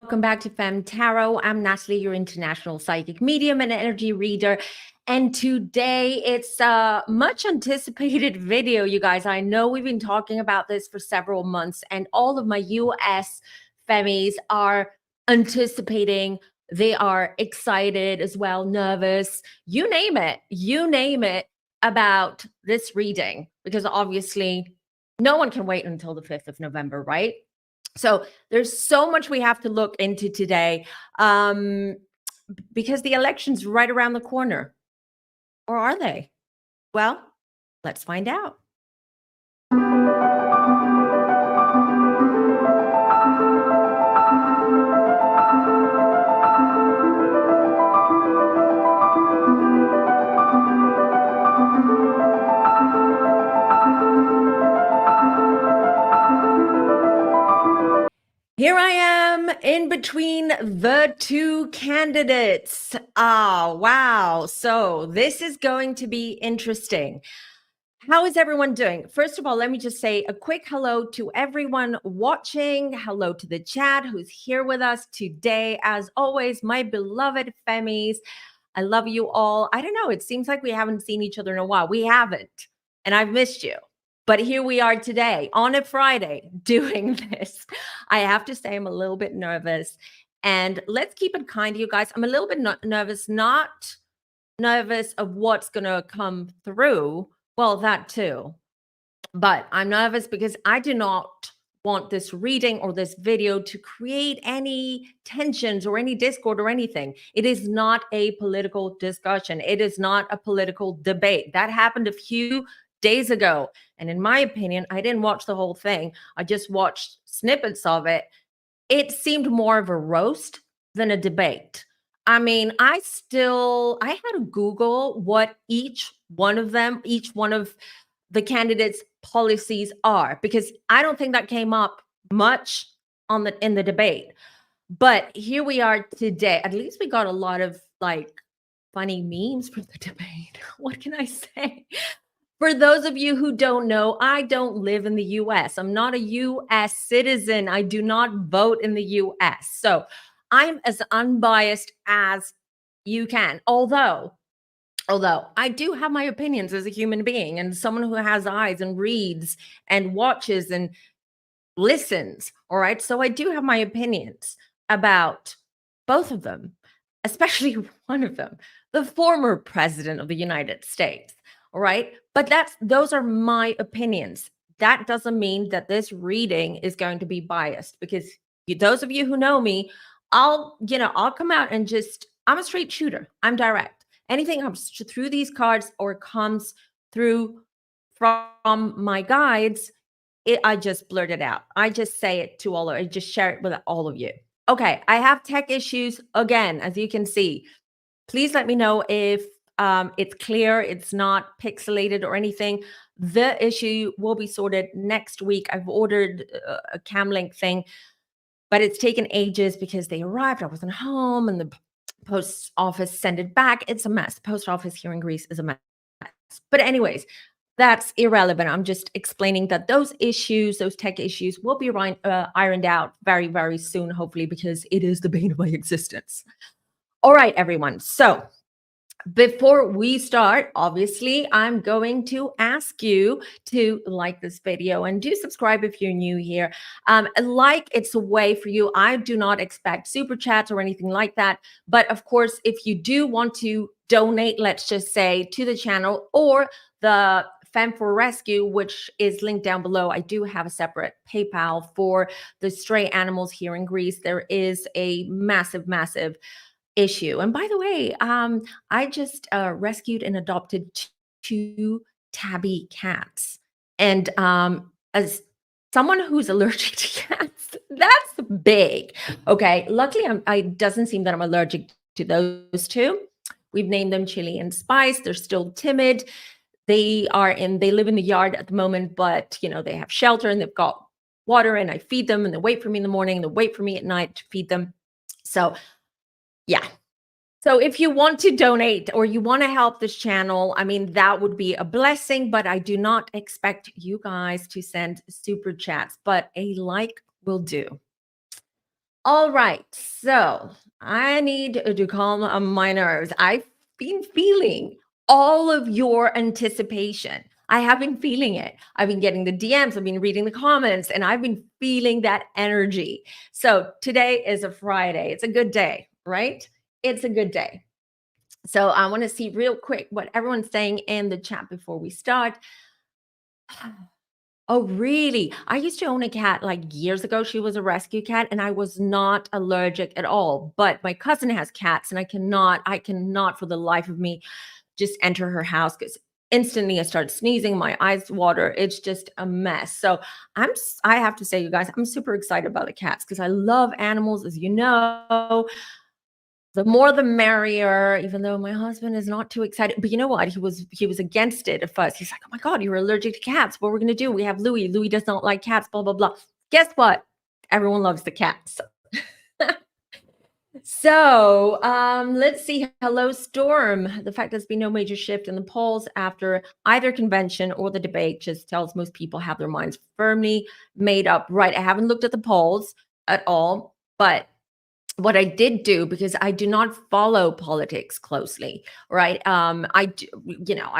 Welcome back to FemmeTarot. I'm Natalie, your international psychic medium and energy reader. And today it's a much anticipated video, you guys. I know we've been talking about this for several months, and all of my US femmies are anticipating. They are excited as well, nervous, you name it about this reading, because obviously no one can wait until the 5th of November, right? So there's so much we have to look into today because the election's right around the corner. Or are they? Well, let's find out. Here I am in between the two candidates. Wow. So this is going to be interesting. How is everyone doing? First of all, let me just say a quick hello to everyone watching. Hello to the chat who's here with us today. As always, my beloved femmies, I love you all. I don't know, it seems like we haven't seen each other in a while. We haven't, and I've missed you. But here we are today on a Friday doing this. I have to say I'm a little bit nervous, and let's keep it kind, you guys. I'm a little bit nervous, not nervous of what's going to come through. Well, that too. But I'm nervous because I do not want this reading or this video to create any tensions or any discord or anything. It is not a political discussion. It is not a political debate. That happened a few days ago. And in my opinion, I didn't watch the whole thing. I just watched snippets of it. It seemed more of a roast than a debate. I mean, I had to Google what each one of the candidates' policies are, because I don't think that came up much in the debate. But here we are today. At least we got a lot of funny memes from the debate. What can I say? For those of you who don't know, I don't live in the US. I'm not a US citizen. I do not vote in the US. So I'm as unbiased as you can. Although I do have my opinions as a human being and someone who has eyes and reads and watches and listens. All right. So I do have my opinions about both of them, especially one of them, the former president of the United States. All right. But those are my opinions. That doesn't mean that this reading is going to be biased, because those of you who know me, I'll come out and I'm a straight shooter. I'm direct. Anything comes through these cards or comes through from my guides, I just blurt it out. I just say it to all of you. I just share it with all of you. Okay, I have tech issues again, as you can see. Please let me know if it's clear, it's not pixelated or anything. The issue will be sorted next week. I've ordered a cam link thing, but it's taken ages because they arrived. I wasn't home, and the post office sent it back. It's a mess. The post office here in Greece is a mess. But anyways, that's irrelevant. I'm just explaining that those tech issues will be ironed out very, very soon, hopefully, because it is the bane of my existence. All right, everyone. So before we start, obviously, I'm going to ask you to like this video and do subscribe if you're new here. It's a way for you. I do not expect super chats or anything like that. But of course, if you do want to donate, let's just say, to the channel or the Femme for Rescue, which is linked down below, I do have a separate PayPal for the stray animals here in Greece. There is a massive, massive issue. And by the way, I just rescued and adopted 2 tabby cats. And as someone who's allergic to cats, that's big. Okay. Luckily, it doesn't seem that I'm allergic to those 2. We've named them Chili and Spice. They're still timid. They live in the yard at the moment, but they have shelter and they've got water, and I feed them, and they wait for me in the morning and they wait for me at night to feed them. So yeah. So if you want to donate or you want to help this channel, I mean, that would be a blessing, but I do not expect you guys to send super chats, but a like will do. All right. So I need to calm my nerves. I've been feeling all of your anticipation. I have been feeling it. I've been getting the DMs, I've been reading the comments, and I've been feeling that energy. So today is a Friday. It's a good day, right? It's a good day. So I want to see real quick what everyone's saying in the chat before we start. Oh, really? I used to own a cat like years ago. She was a rescue cat and I was not allergic at all. But my cousin has cats and I cannot for the life of me just enter her house because instantly I start sneezing, my eyes water. It's just a mess. So I have to say, you guys, I'm super excited about the cats because I love animals, as you know. The more the merrier, even though my husband is not too excited. But you know what? He was against it at first. He's like, "Oh my God, you're allergic to cats. What we're gonna do? We have Louis. Louis does not like cats, blah, blah, blah." Guess what? Everyone loves the cats. So let's see. Hello, Storm. The fact there's been no major shift in the polls after either convention or the debate just tells most people have their minds firmly made up. Right. I haven't looked at the polls at all, but what I did do, because I do not follow politics closely, right? I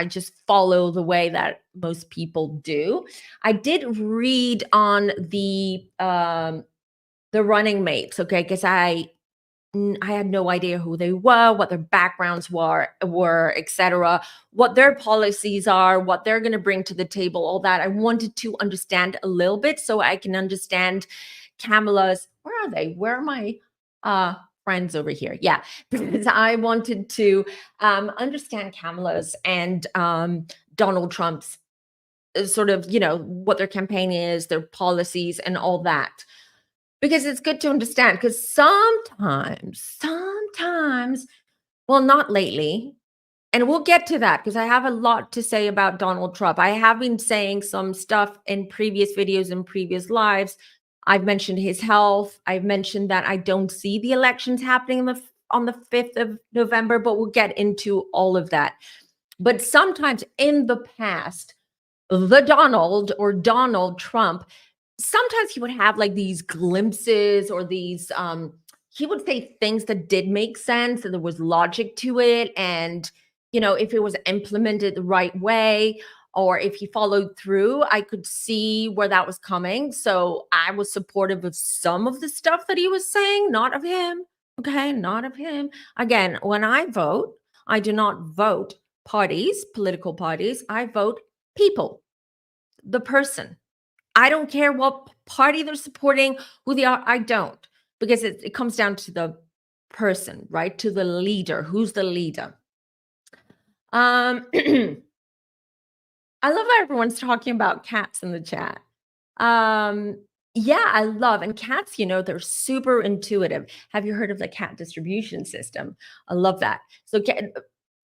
just follow the way that most people do. I did read on the running mates, okay, because I had no idea who they were, what their backgrounds were, etc., what their policies are, what they're going to bring to the table, all that. I wanted to understand a little bit so I can understand Kamala's. Where are they? Where are my friends over here? Yeah, because I wanted to understand Kamala's and Donald Trump's sort of, what their campaign is, their policies, and all that, because it's good to understand, because sometimes, well, not lately, and we'll get to that because I have a lot to say about Donald Trump. I have been saying some stuff in previous videos and previous lives. I've mentioned his health. I've mentioned that I don't see the elections happening on the 5th of November, but we'll get into all of that. But sometimes in the past, the Donald Trump, sometimes he would have like these glimpses or these he would say things that did make sense and there was logic to it, and if it was implemented the right way or if he followed through, I could see where that was coming. So I was supportive of some of the stuff that he was saying, not of him. Okay, not of him. Again, when I vote, I do not vote parties, political parties. I vote people, the person. I don't care what party they're supporting, who they are. I don't, because it comes down to the person, right? To the leader. Who's the leader? I love how everyone's talking about cats in the chat. Um, yeah, I love, and cats, they're super intuitive. Have you heard of the cat distribution system? I love that. So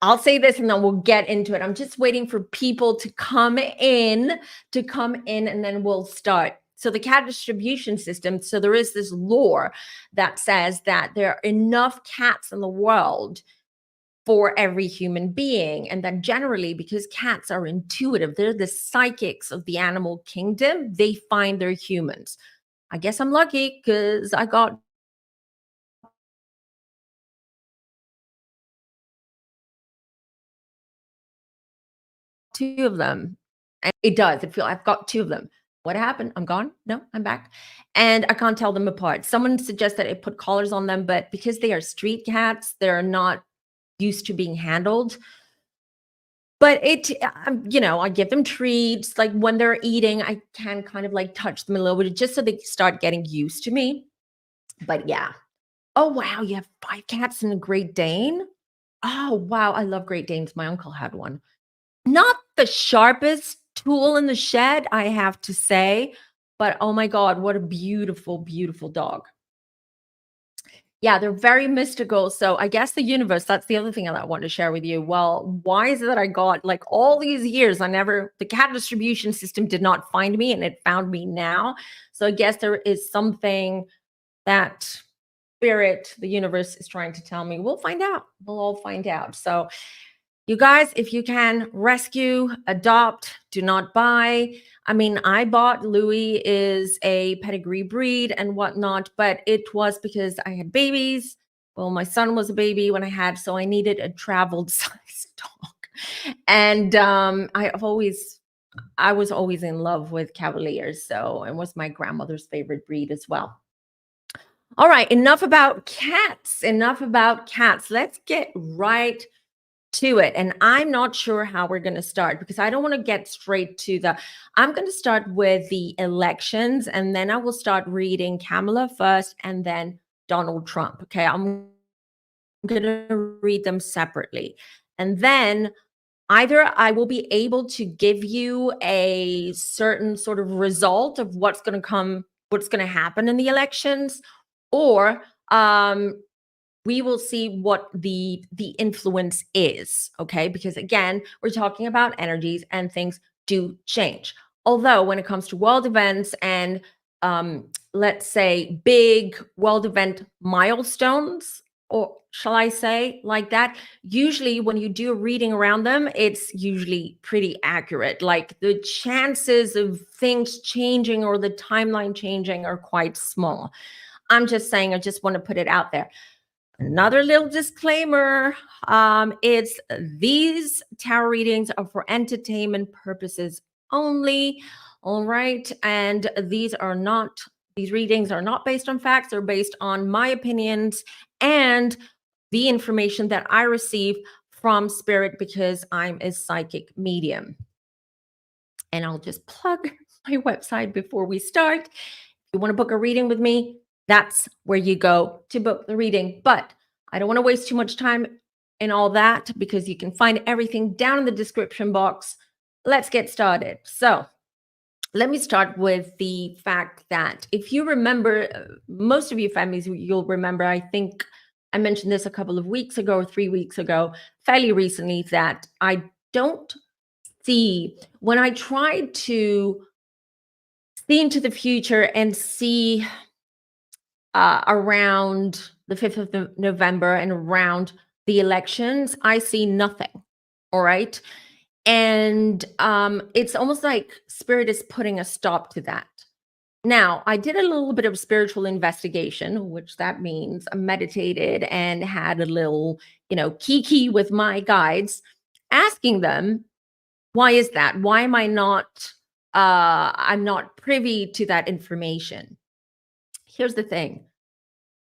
I'll say this and then we'll get into it. I'm just waiting for people to come in, and then we'll start. So the cat distribution system, so there is this lore that says that there are enough cats in the world for every human being. And that generally, because cats are intuitive, they're the psychics of the animal kingdom, they find their humans. I guess I'm lucky because I got two of them. And it does. I've got two of them. What happened? I'm gone. No, I'm back. And I can't tell them apart. Someone suggested I put collars on them, but because they are street cats, they're not used to being handled. But I give them treats. Like when they're eating, I can kind of like touch them a little bit just so they start getting used to me. But yeah. Oh, wow. You have 5 cats and a Great Dane? Oh, wow. I love Great Danes. My uncle had one. Not the sharpest tool in the shed, I have to say, but oh my God, what a beautiful, beautiful dog. Yeah, they're very mystical. So I guess the universe, that's the other thing that I want to share with you. Well, why is it that I got like all these years, the cat distribution system did not find me and it found me now. So I guess there is something that spirit, the universe is trying to tell me. We'll find out. We'll all find out. So You guys, if you can, rescue, adopt, do not buy. I mean, I bought Louis is a pedigree breed and whatnot, but it was because I had babies. Well, my son was a baby when I had, so I needed a traveled size dog. And I was always in love with Cavaliers, so it was my grandmother's favorite breed as well. All right, enough about cats. Enough about cats. Let's get right to it. And I'm not sure how we're going to start because I don't want to get straight to I'm going to start with the elections and then I will start reading Kamala first and then Donald Trump. Okay. I'm going to read them separately. And then either I will be able to give you a certain sort of result of what's going to happen in the elections, or we will see what the influence is, okay? Because again, we're talking about energies and things do change. Although when it comes to world events and let's say big world event milestones, or shall I say like that, usually when you do a reading around them, it's usually pretty accurate. Like the chances of things changing or the timeline changing are quite small. I'm just saying, I just want to put it out there. Another little disclaimer, it's these tarot readings are for entertainment purposes only. All right. And these readings are not based on facts, they're based on my opinions and the information that I receive from spirit because I'm a psychic medium. And I'll just plug my website before we start. If you want to book a reading with me, that's where you go to book the reading. But I don't want to waste too much time in all that because you can find everything down in the description box. Let's get started. So let me start with the fact that if you remember, most of you families, you'll remember, I think I mentioned this a couple of weeks ago or 3 weeks ago, fairly recently, that I don't see, when I try to see into the future and see around the 5th of November and around the elections, I see nothing. All right. And it's almost like spirit is putting a stop to that. Now, I did a little bit of spiritual investigation, which that means I meditated and had a little, kiki with my guides, asking them, why is that? Why am I not, I'm not privy to that information? Here's the thing.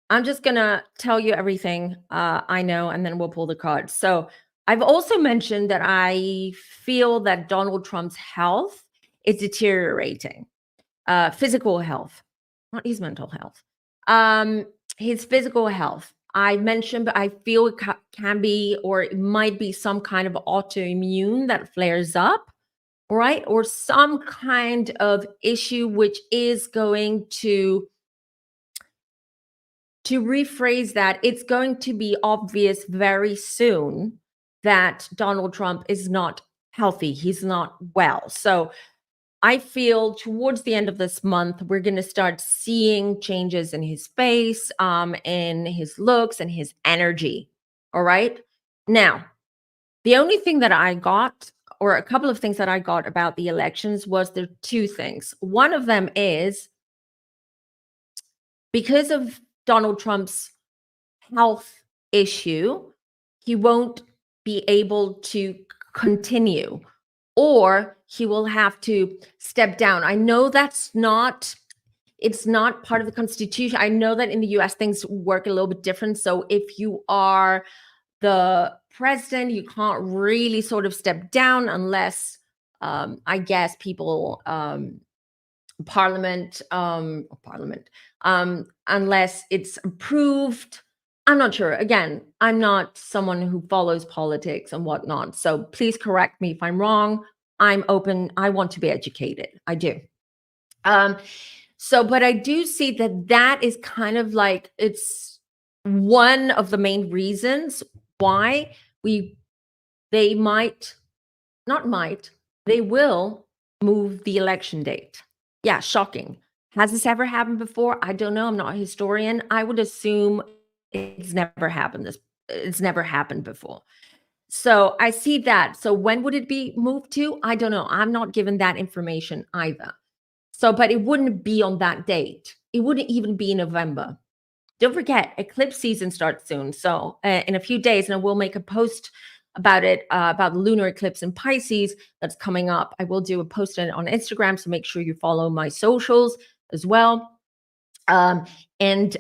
I'm just going to tell you everything I know, and then we'll pull the cards. So I've also mentioned that I feel that Donald Trump's health is deteriorating, physical health, not his mental health, his physical health. I mentioned, but I feel it can be, or it might be some kind of autoimmune that flares up, right? Or some kind of issue which is going to rephrase that, it's going to be obvious very soon that Donald Trump is not healthy. He's not well. So I feel towards the end of this month, we're going to start seeing changes in his face, in his looks and his energy. All right. Now, the only thing that I got, or a couple of things that I got about the elections, was there two things. One of them is because of Donald Trump's health issue, he won't be able to continue, or he will have to step down. I know it's not part of the Constitution. I know that in the US things work a little bit different. So if you are the president, you can't really sort of step down unless, I guess, people, parliament, unless it's approved. I'm not sure. Again, I'm not someone who follows politics and whatnot. So please correct me if I'm wrong. I'm open. I want to be educated. I do. But I do see that is kind of like, it's one of the main reasons why they will move the election date. Yeah, shocking. Has this ever happened before? I don't know. I'm not a historian. I would assume it's never happened before. So I see that. So when would it be moved to? I don't know. I'm not given that information either. So, but it wouldn't be on that date. It wouldn't even be in November. Don't forget, eclipse season starts soon. So, in a few days, and I will make a post about it, about the lunar eclipse in Pisces that's coming up. I will do a post on Instagram. So make sure you follow my socials as well. Um, and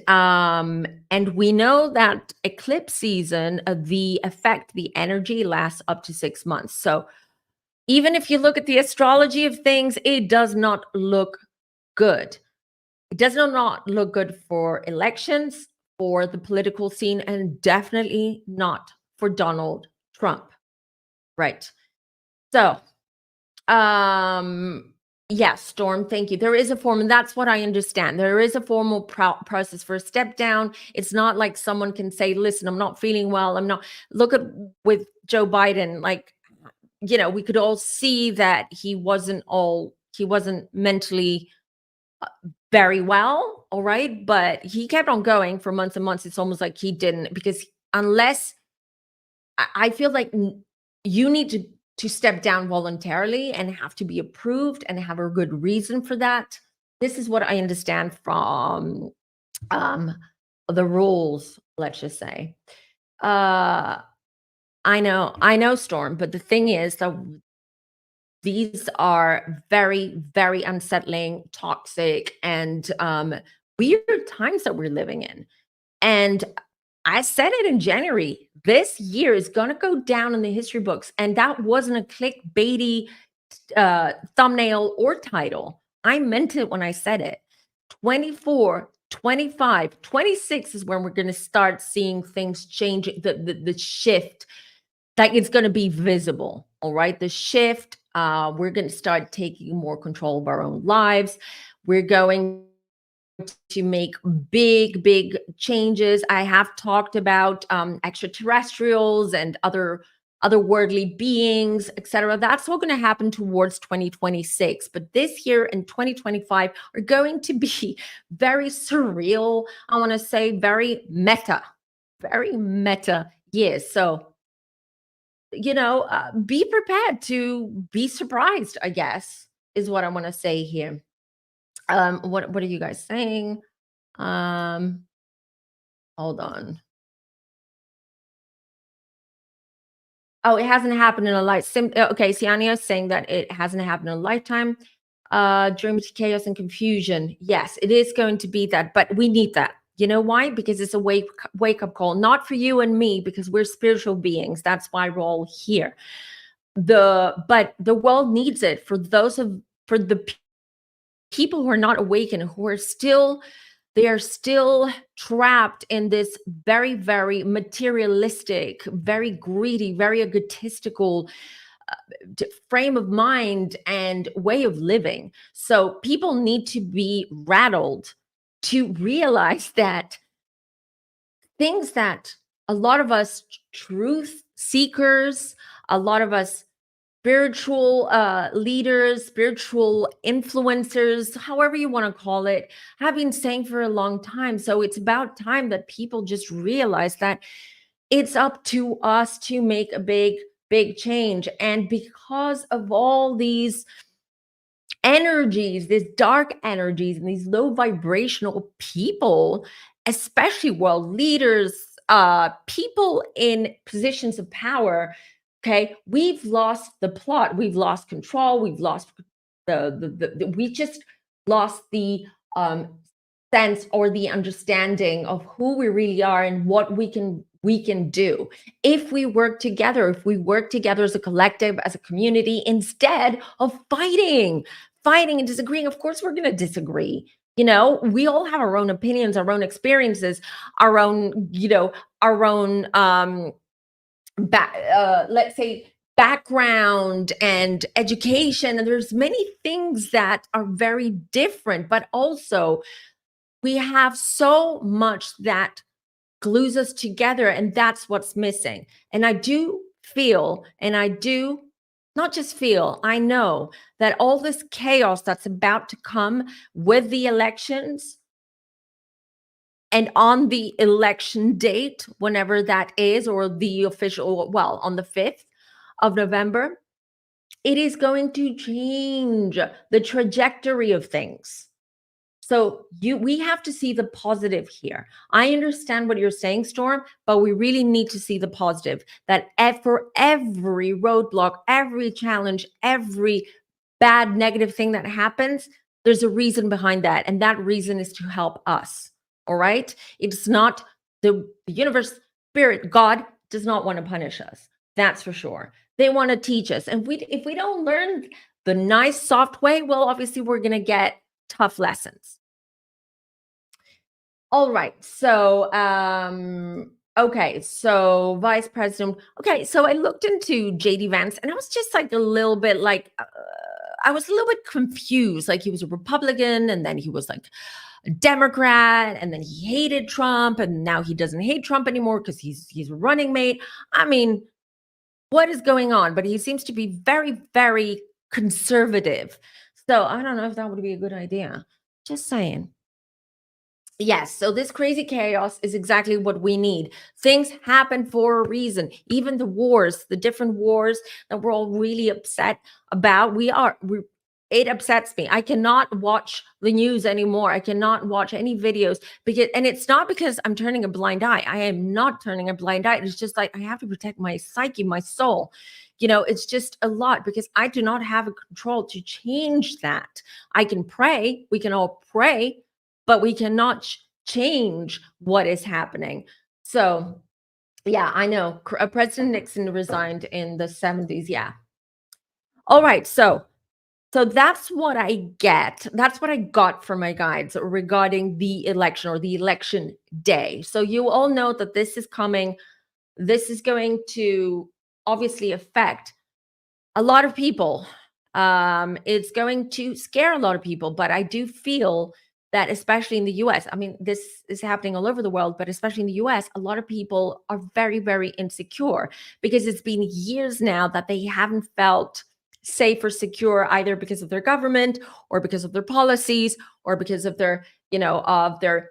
we know that eclipse season, the effect, the energy lasts up to 6 months. So even if you look at the astrology of things, it does not look good. It does not look good for elections, for the political scene, and definitely not for Donald Trump. Right. So, yes, Storm, thank you. There is a form, and that's what I understand. There is a formal process for a step down. It's not like someone can say, listen, I'm not feeling well. I'm not. Look at with Joe Biden, like, we could all see that he wasn't mentally very well, all right, but he kept on going for months and months. It's almost like he didn't, because unless I feel like you need to step down voluntarily and have to be approved and have a good reason for that. This is what I understand from um the rules, let's just say. uh I know, Storm, but the thing is that these are very, very unsettling, toxic, and weird times that we're living in. And I said it in January. This year is going to go down in the history books. And that wasn't a clickbaity thumbnail or title. I meant it when I said it. 24, 25, 26 is when we're going to start seeing things change, the shift, like it's going to be visible. All right. The shift, we're going to start taking more control of our own lives. We're going to make big, big changes. I have talked about extraterrestrials and otherworldly beings, etc. That's all going to happen towards 2026. But this year and 2025 are going to be very surreal. I want to say very meta years. So be prepared to be surprised, I guess, is what I want to say here. What are you guys saying? Um, Hold on. Oh, it hasn't happened in a okay, Siania is saying that it hasn't happened in a lifetime. Dreams, chaos, and confusion. Yes, it is going to be that, but we need that. You know why? Because it's a wake up call, not for you and me, because we're spiritual beings. That's why we're all here. But the world needs it for the people who are not awakened, who are still they are still trapped in this very, very materialistic, very greedy, very egotistical frame of mind and way of living. So people need to be rattled to realize that things that a lot of us truth seekers, a lot of us spiritual leaders, spiritual influencers, however you want to call it, have been saying for a long time. So it's about time that people just realize that it's up to us to make a big, big change. And because of all these energies, these dark energies, and these low vibrational people, especially world leaders, people in positions of power. Okay, we've lost the plot, we've lost control, we've lost we just lost the sense or the understanding of who we really are and what we can do if we work together, as a collective, as a community, instead of fighting and disagreeing. Of course we're going to disagree. We all have our own opinions, our own experiences, our own let's say background and education, and there's many things that are very different, but also we have so much that glues us together, and that's what's missing. And I do feel, and I do not just feel, I know that all this chaos that's about to come with the elections, And on the election date, whenever that is, or the official, well, on the 5th of November, it is going to change the trajectory of things. So we have to see the positive here. I understand what you're saying, Storm, but we really need to see the positive, that for every roadblock, every challenge, every bad negative thing that happens, there's a reason behind that, and that reason is to help us. All right? It's not the universe, spirit, God does not want to punish us. That's for sure. They want to teach us. And if we don't learn the nice soft way, well, obviously we're going to get tough lessons. All right. So, okay. So, Vice President. Okay. So, I looked into JD Vance and I was just like a little bit like, I was a little bit confused. Like, he was a Republican and then he was like a Democrat and then he hated Trump and now he doesn't hate Trump anymore because he's a running mate. I mean, what is going on? But he seems to be very, very conservative. So, I don't know if that would be a good idea. Just saying. Yes, so this crazy chaos is exactly what we need. Things happen for a reason. Even the wars, the different wars that we're all really upset about, it upsets me. I cannot watch the news anymore. I cannot watch any videos and it's not because I'm turning a blind eye. I am not turning a blind eye. It's just like I have to protect my psyche, my soul. It's just a lot because I do not have a control to change that. I can pray. We can all pray, but we cannot change what is happening. So, yeah, I know. President Nixon resigned in the 70s. Yeah. All right. So that's what I get. That's what I got from my guides regarding the election or the election day. So you all know that this is coming. This is going to obviously affect a lot of people. It's going to scare a lot of people, but I do feel that especially in the US, I mean, this is happening all over the world, but especially in the US, a lot of people are very, very insecure because it's been years now that they haven't felt safe or secure either because of their government or because of their policies or because of their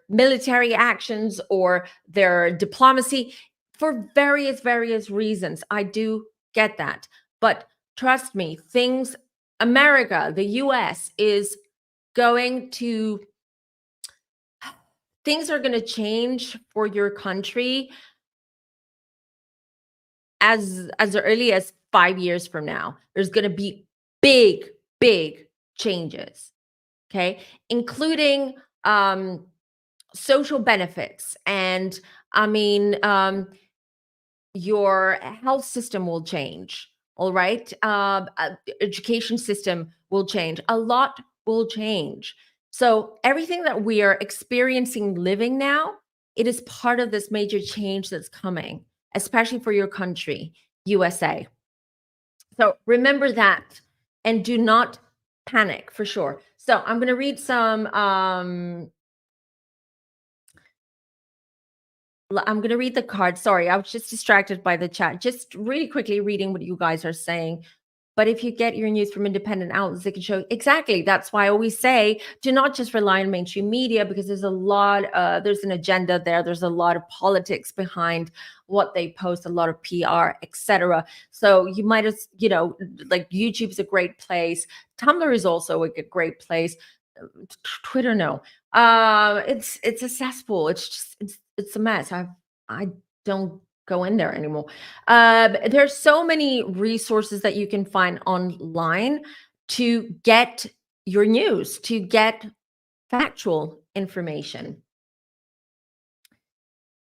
military actions or their diplomacy for various reasons. I do get that. But trust me, America, the US things are going to change for your country as early as 5 years from now. There's going to be big changes, okay, including social benefits. And I mean, your health system will change. All right. Education system will change. A lot will change. So everything that we are experiencing living now, it is part of this major change that's coming, especially for your country, USA. So remember that and do not panic for sure. So I'm going to read I'm going to read the card. Sorry, I was just distracted by the chat. Just really quickly reading what you guys are saying. But if you get your news from independent outlets, they can show exactly. That's why I always say do not just rely on mainstream media because there's there's an agenda there. There's a lot of politics behind what they post, a lot of PR, etc. So you might like YouTube's a great place. Tumblr is also a great place. Twitter, no. It's a cesspool. It's a mess. I don't go in there anymore. There's so many resources that you can find online to get your news, to get factual information.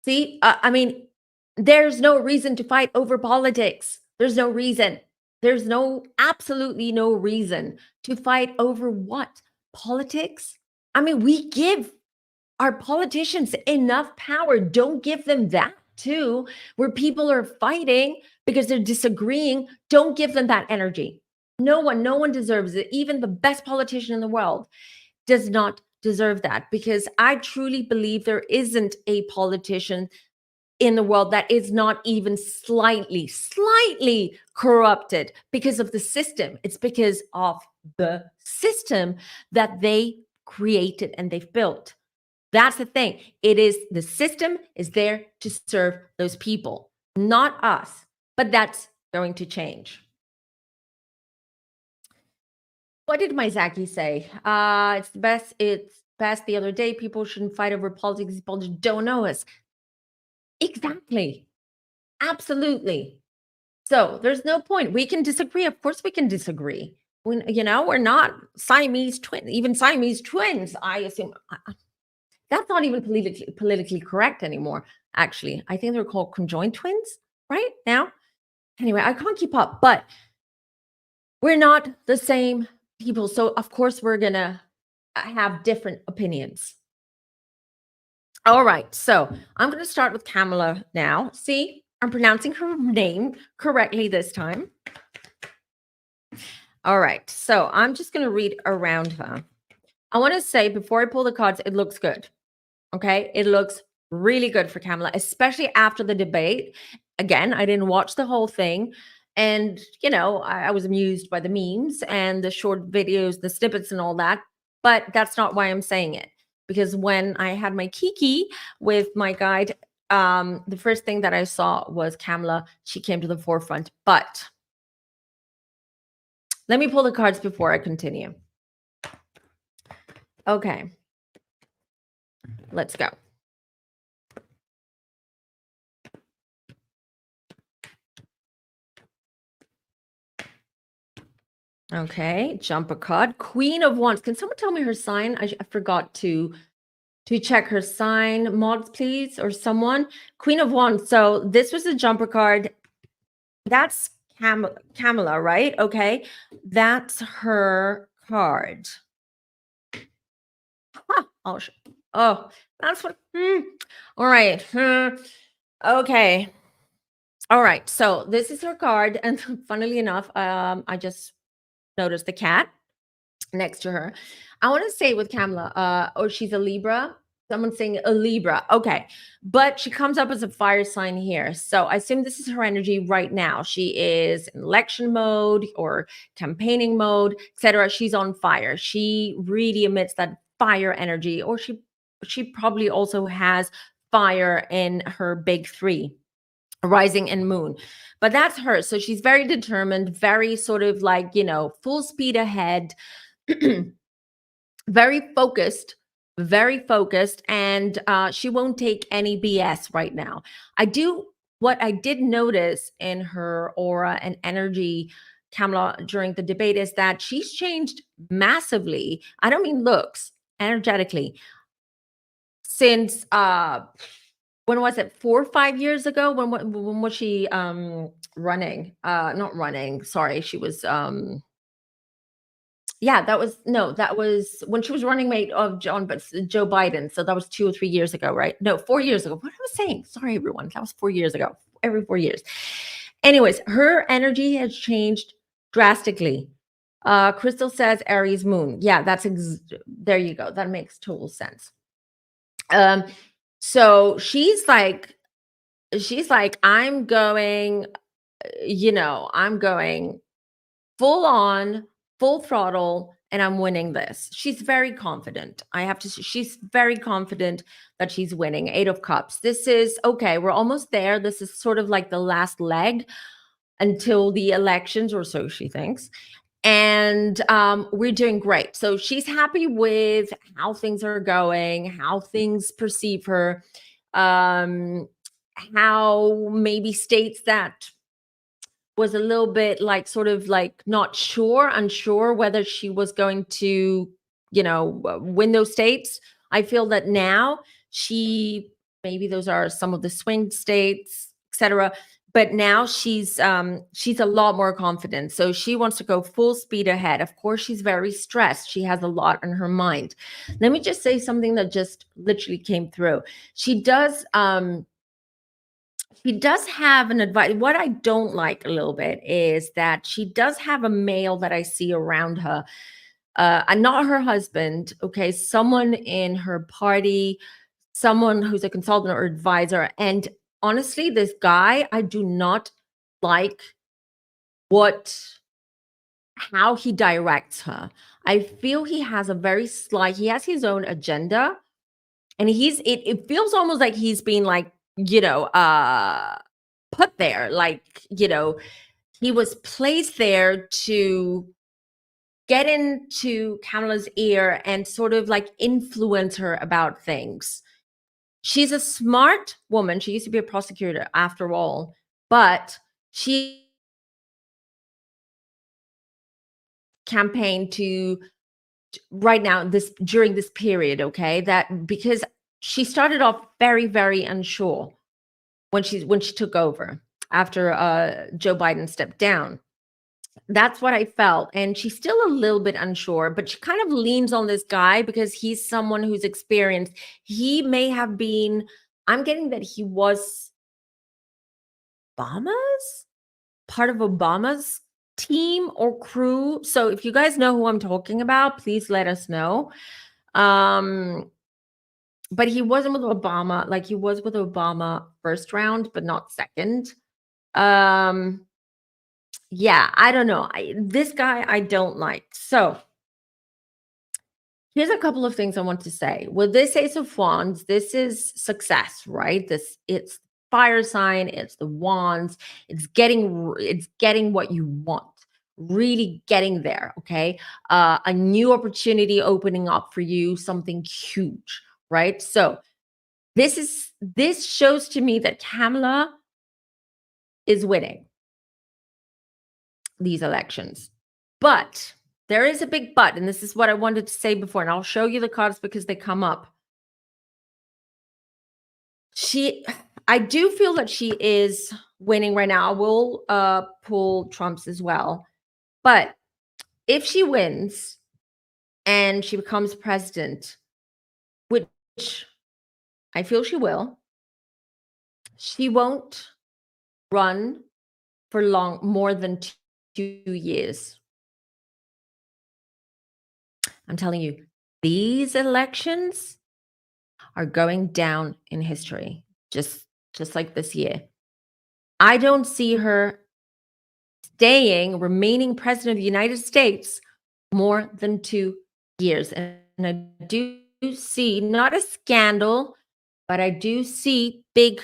See, I mean, there's no reason to fight over politics. There's no reason. There's absolutely no reason to fight over what? Politics? I mean, we give our politicians enough power. Don't give them that too, where people are fighting because they're disagreeing. Don't give them that energy. No one deserves it. Even the best politician in the world does not deserve that, because I truly believe there isn't a politician in the world that is not even slightly corrupted because of the system. It's because of the system that they created and they've built. That's the thing. It is the system is there to serve those people, not us. But that's going to change. What did my Zaki say? It's the best. It's best the other day. People shouldn't fight over politics. People just don't know us. Exactly. Absolutely. So there's no point. We can disagree. Of course, we can disagree. When we're not Siamese twins, even Siamese twins. I assume that's not even politically correct anymore. Actually, I think they're called conjoined twins right now. Anyway, I can't keep up, but we're not the same people. So of course we're gonna have different opinions. All right, so I'm gonna start with Kamala now. See, I'm pronouncing her name correctly this time. All right, so I'm just gonna read around her. I want to say before I pull the cards, it looks good. Okay, it looks really good for Kamala, especially after the debate. Again, I didn't watch the whole thing. And, I was amused by the memes and the short videos, the snippets, and all that. But that's not why I'm saying it. Because when I had my Kiki with my guide, the first thing that I saw was Kamala. She came to the forefront. But let me pull the cards before I continue. Okay. Let's go. Okay, jump a card. Queen of Wands. Can someone tell me her sign? I forgot to check her sign. Mods, please, or someone. Queen of Wands. So this was a jumper card. That's Kamala, right? Okay, that's her card. Oh, that's what. All right. Okay. All right. So this is her card, and funnily enough, I just noticed the cat next to her. I want to say with Kamala, she's a Libra. Someone's saying a Libra. Okay. But she comes up as a fire sign here. So I assume this is her energy right now. She is in election mode or campaigning mode, etc. She's on fire. She really emits that fire energy, or she probably also has fire in her big three, rising and moon. But that's her. So she's very determined, very sort of like, full speed ahead. Very focused, and she won't take any BS right now. What I did notice in her aura and energy, Kamala, during the debate is that she's changed massively. I don't mean looks, energetically, since when was it, 4 or 5 years ago? When was she running? Not running, sorry, she was yeah, that was when she was running mate of Joe Biden. So that was 2 or 3 years ago, right? No, 4 years ago. What I was saying? Sorry, everyone. That was 4 years ago. Every 4 years. Anyways, her energy has changed drastically. Crystal says Aries moon. Yeah, there you go. That makes total sense. So she's like, I'm going, I'm going full on, full throttle, and I'm winning this. She's very confident. She's very confident that she's winning. 8 of Cups. This is okay. We're almost there. This is sort of like the last leg until the elections, or so she thinks. And we're doing great. So she's happy with how things are going, how things perceive her, how maybe states that was a little bit like sort of like unsure whether she was going to, win those states. I feel that now maybe those are some of the swing states, etc. But now she's a lot more confident. So she wants to go full speed ahead. Of course, she's very stressed. She has a lot on her mind. Let me just say something that just literally came through. She does have an advice. What I don't like a little bit is that she does have a male that I see around her, and not her husband. Okay, someone in her party, someone who's a consultant or advisor. And honestly, this guy, I do not like how he directs her. I feel he has he has his own agenda, And it feels almost like he's being like, put there, like, he was placed there to get into Kamala's ear and sort of like influence her about things. She's a smart woman. She used to be a prosecutor after all, but she campaigned to right now, this during this period, okay, that because she started off very, very unsure when she took over after Joe Biden stepped down. That's what I felt. And she's still a little bit unsure, but she kind of leans on this guy because he's someone who's experienced. He may have been, I'm getting that he was Obama's part of Obama's team or crew. So if you guys know who I'm talking about, please let us know. But he wasn't with Obama, like he was with Obama first round, but not second. Yeah, I don't know. This guy I don't like. So here's a couple of things I want to say. With this Ace of Wands, this is success, right? It's fire sign, it's the wands, it's getting what you want. Really getting there, okay? A new opportunity opening up for you, something huge, right? So this shows to me that Kamala is winning these elections. But there is a big but, and this is what I wanted to say before, and I'll show you the cards because they come up. I do feel that she is winning right now. I will pull Trump's as well. But if she wins and she becomes president, which I feel she will, she won't run for more than 2 years. I'm telling you, these elections are going down in history, just like this year. I don't see her remaining president of the United States more than 2 years. And I do see not a scandal, but I do see she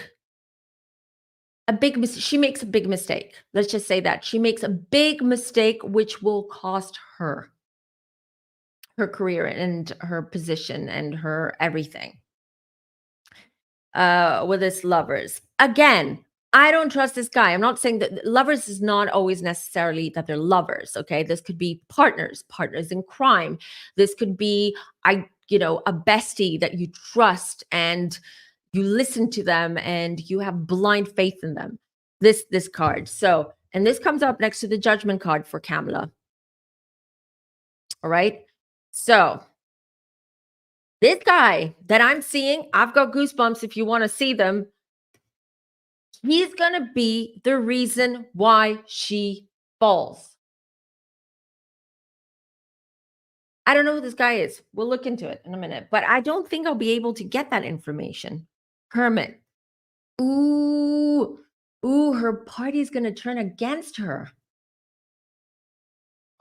makes a big mistake. Let's just say that she makes a big mistake, which will cost her career and her position and her everything. With his lovers. Again, I don't trust this guy. I'm not saying that lovers is not always necessarily that they're lovers, okay? This could be partners in crime. This could be a bestie that you trust and you listen to them and you have blind faith in them. This card. So, and this comes up next to the Judgment card for Kamala. All right? So, this guy that I'm seeing, I've got goosebumps if you want to see them. He's going to be the reason why she falls. I don't know who this guy is. We'll look into it in a minute, but I don't think I'll be able to get that information. Hermit. Ooh, her party's going to turn against her.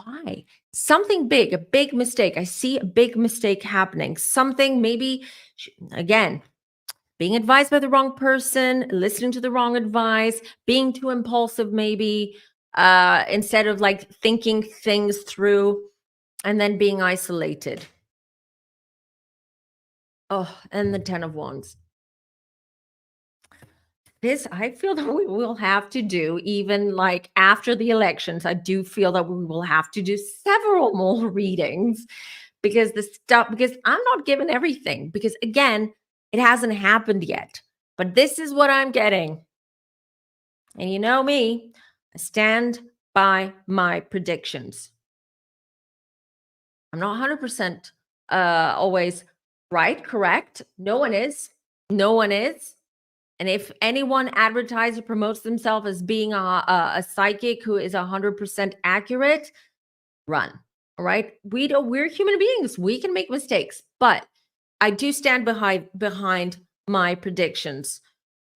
Why? Something big, a big mistake. I see a big mistake happening. Something maybe, again, being advised by the wrong person, listening to the wrong advice, being too impulsive maybe, instead of like thinking things through, and then being isolated. Oh, and the 10 of Wands. This, I feel that we will have to do, even like after the elections, I do feel that we will have to do several more readings because I'm not given everything, because again, it hasn't happened yet. But this is what I'm getting. And you know me, I stand by my predictions. I'm not 100% always right, correct. No one is. No one is. And if anyone advertises or promotes themselves as being a psychic who is 100% accurate, run. All right. We're human beings. We can make mistakes, but I do stand behind my predictions.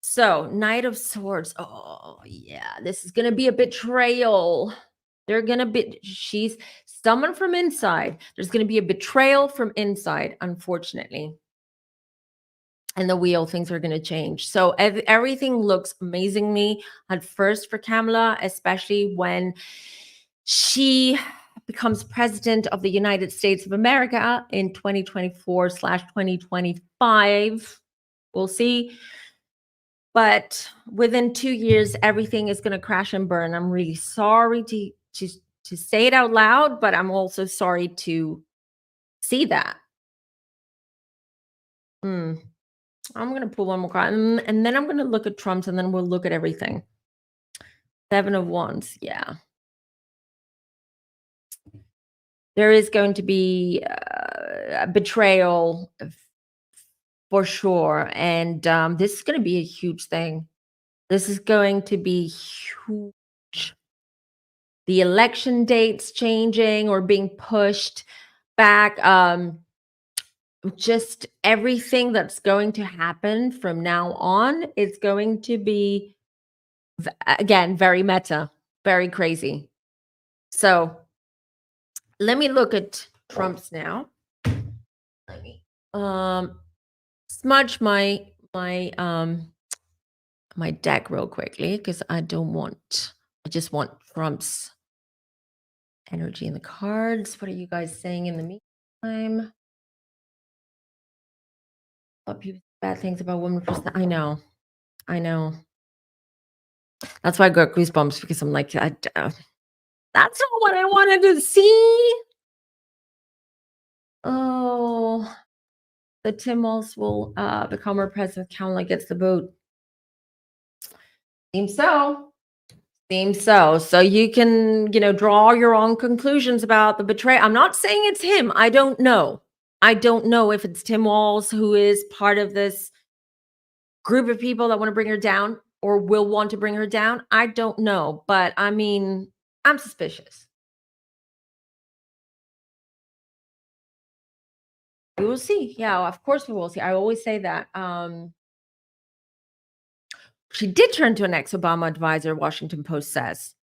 So, Knight of Swords. Oh, yeah. This is going to be a betrayal. She's someone from inside. There's going to be a betrayal from inside, unfortunately. and the wheel, things are going to change. So everything looks amazingly at first for Kamala, especially when she becomes president of the United States of America in 2024/2025. We'll see. But within 2 years, everything is going to crash and burn. I'm really sorry to say it out loud, but I'm also sorry to see that. I'm going to pull one more card, and then I'm going to look at Trump's, and then we'll look at everything. 7 of Wands, yeah. There is going to be a betrayal for sure, and this is going to be a huge thing. This is going to be huge. The election dates changing or being pushed back. Just everything that's going to happen from now on is going to be, again, very meta, very crazy. So let me look at Trump's now. Let me smudge my deck real quickly, because I just want Trump's energy in the cards. What are you guys saying in the meantime? What people bad things about women? I know. That's why I got goosebumps, because I'm like, that's not what I wanted to see. Oh, the Tim Walz will become our president. Kamala gets the boot. Seems so. So you can, draw your own conclusions about the betrayal. I'm not saying it's him. I don't know. If it's Tim Walz who is part of this group of people that want to bring her down or will want to bring her down. I don't know. But I mean, I'm suspicious. We will see. Yeah, of course we will see. I always say that. She did turn to an ex-Obama advisor, Washington Post says.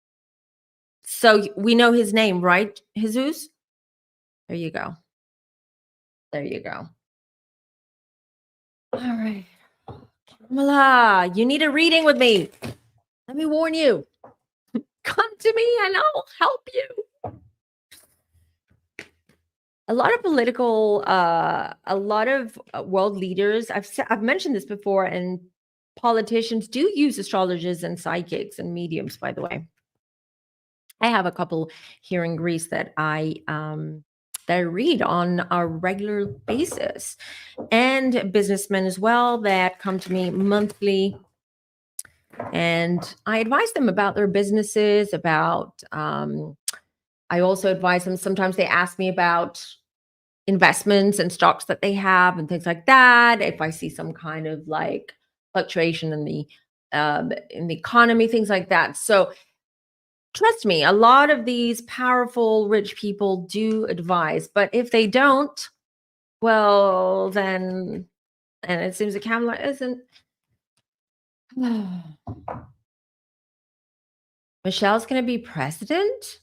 So we know his name, right, Jesus? There you go. All right. Kamala, you need a reading with me. Let me warn you. Come to me and I'll help you. A lot of political, a lot of world leaders, I've mentioned this before, and politicians do use astrologers and psychics and mediums, by the way. I have a couple here in Greece that I read on a regular basis, and businessmen as well that come to me monthly, and I advise them about their businesses, about I also advise them. Sometimes they ask me about investments and stocks that they have and things like that. If I see some kind of like fluctuation in the economy, things like that. So trust me, a lot of these powerful, rich people do advise, but if they don't, well, then, and it seems that Kamala isn't. Michelle's going to be president?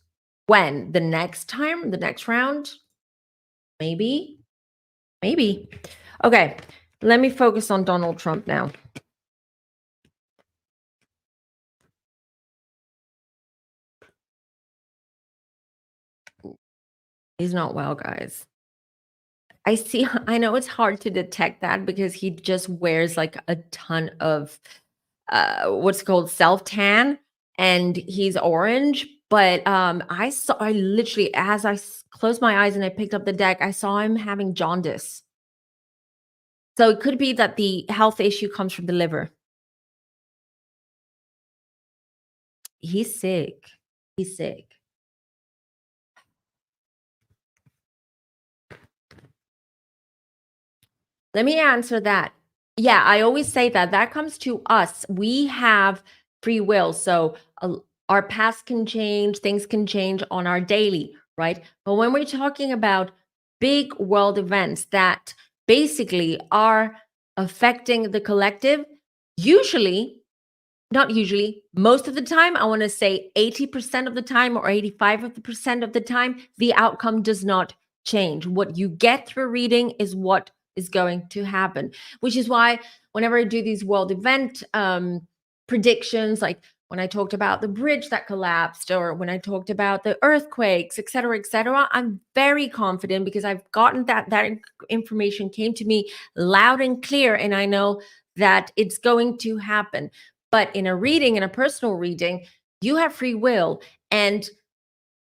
When? The next time? The next round? Maybe. Okay, let me focus on Donald Trump now. He's not well, guys. I know it's hard to detect that because he just wears like a ton of what's called self-tan, and he's orange. But I literally, as I closed my eyes and I picked up the deck, I saw him having jaundice. So it could be that the health issue comes from the liver. He's sick. Let me answer that. Yeah, I always say that comes to us. We have free will. So our past can change, things can change on our daily, right? But when we're talking about big world events that basically are affecting the collective, not usually, most of the time, I want to say 80% of the time or 85% of the time, the outcome does not change. What you get through reading is what is going to happen, which is why whenever I do these world event predictions, like when I talked about the bridge that collapsed, or when I talked about the earthquakes, et cetera, I'm very confident because I've gotten that information came to me loud and clear, and I know that it's going to happen. But in a reading, in a personal reading, you have free will. And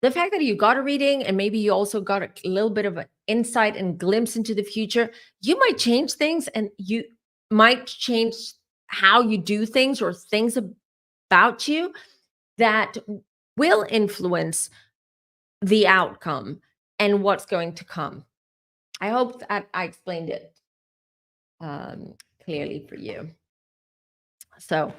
the fact that you got a reading and maybe you also got a little bit of an insight and glimpse into the future, you might change things, and you might change how you do things or things about you that will influence the outcome and what's going to come. I hope that I explained it clearly for you. So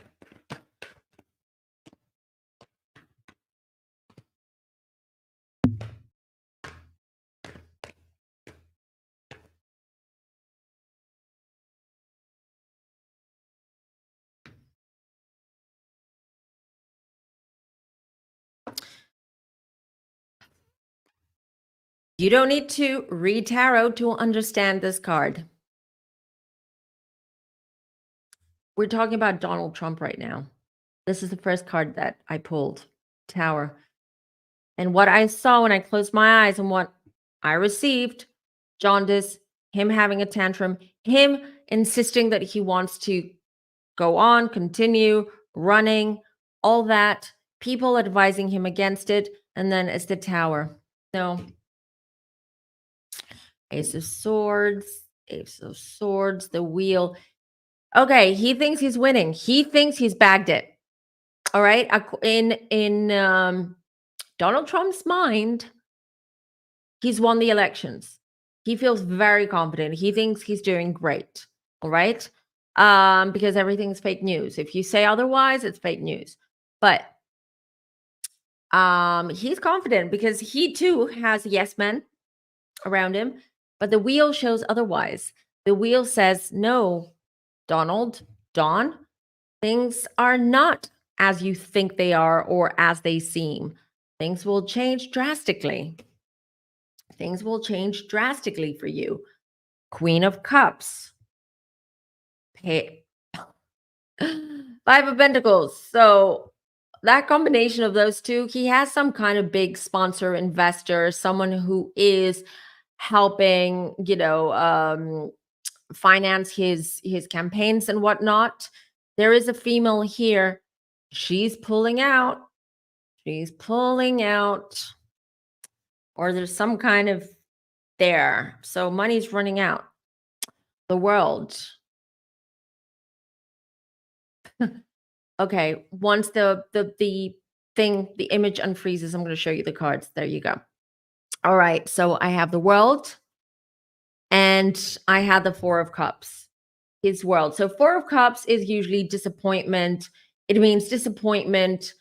you don't need to read tarot to understand this card. We're talking about Donald Trump right now. This is the first card that I pulled, Tower. And what I saw when I closed my eyes and what I received, jaundice, him having a tantrum, him insisting that he wants to go on, continue running, all that, people advising him against it. And then it's the Tower. No. Ace of Swords, the Wheel. Okay, he thinks he's winning. He thinks he's bagged it. All right. In Donald Trump's mind, he's won the elections. He feels very confident. He thinks he's doing great. All right. Because everything's fake news. If you say otherwise, it's fake news. But he's confident because he too has yes men around him. But the wheel shows otherwise. The wheel says, no, Don, things are not as you think they are or as they seem. Things will change drastically. Things will change drastically for you. Queen of Cups. Five of Pentacles. So that combination of those two, he has some kind of big sponsor, investor, someone who is helping, finance his campaigns and whatnot. There is a female here. She's pulling out. Or there's some kind of there. So money's running out. The World. Okay, once the image unfreezes, I'm going to show you the cards. There you go. All right, so I have the World and I have the Four of Cups. His World. So Four of Cups is usually disappointment. It means disappointment,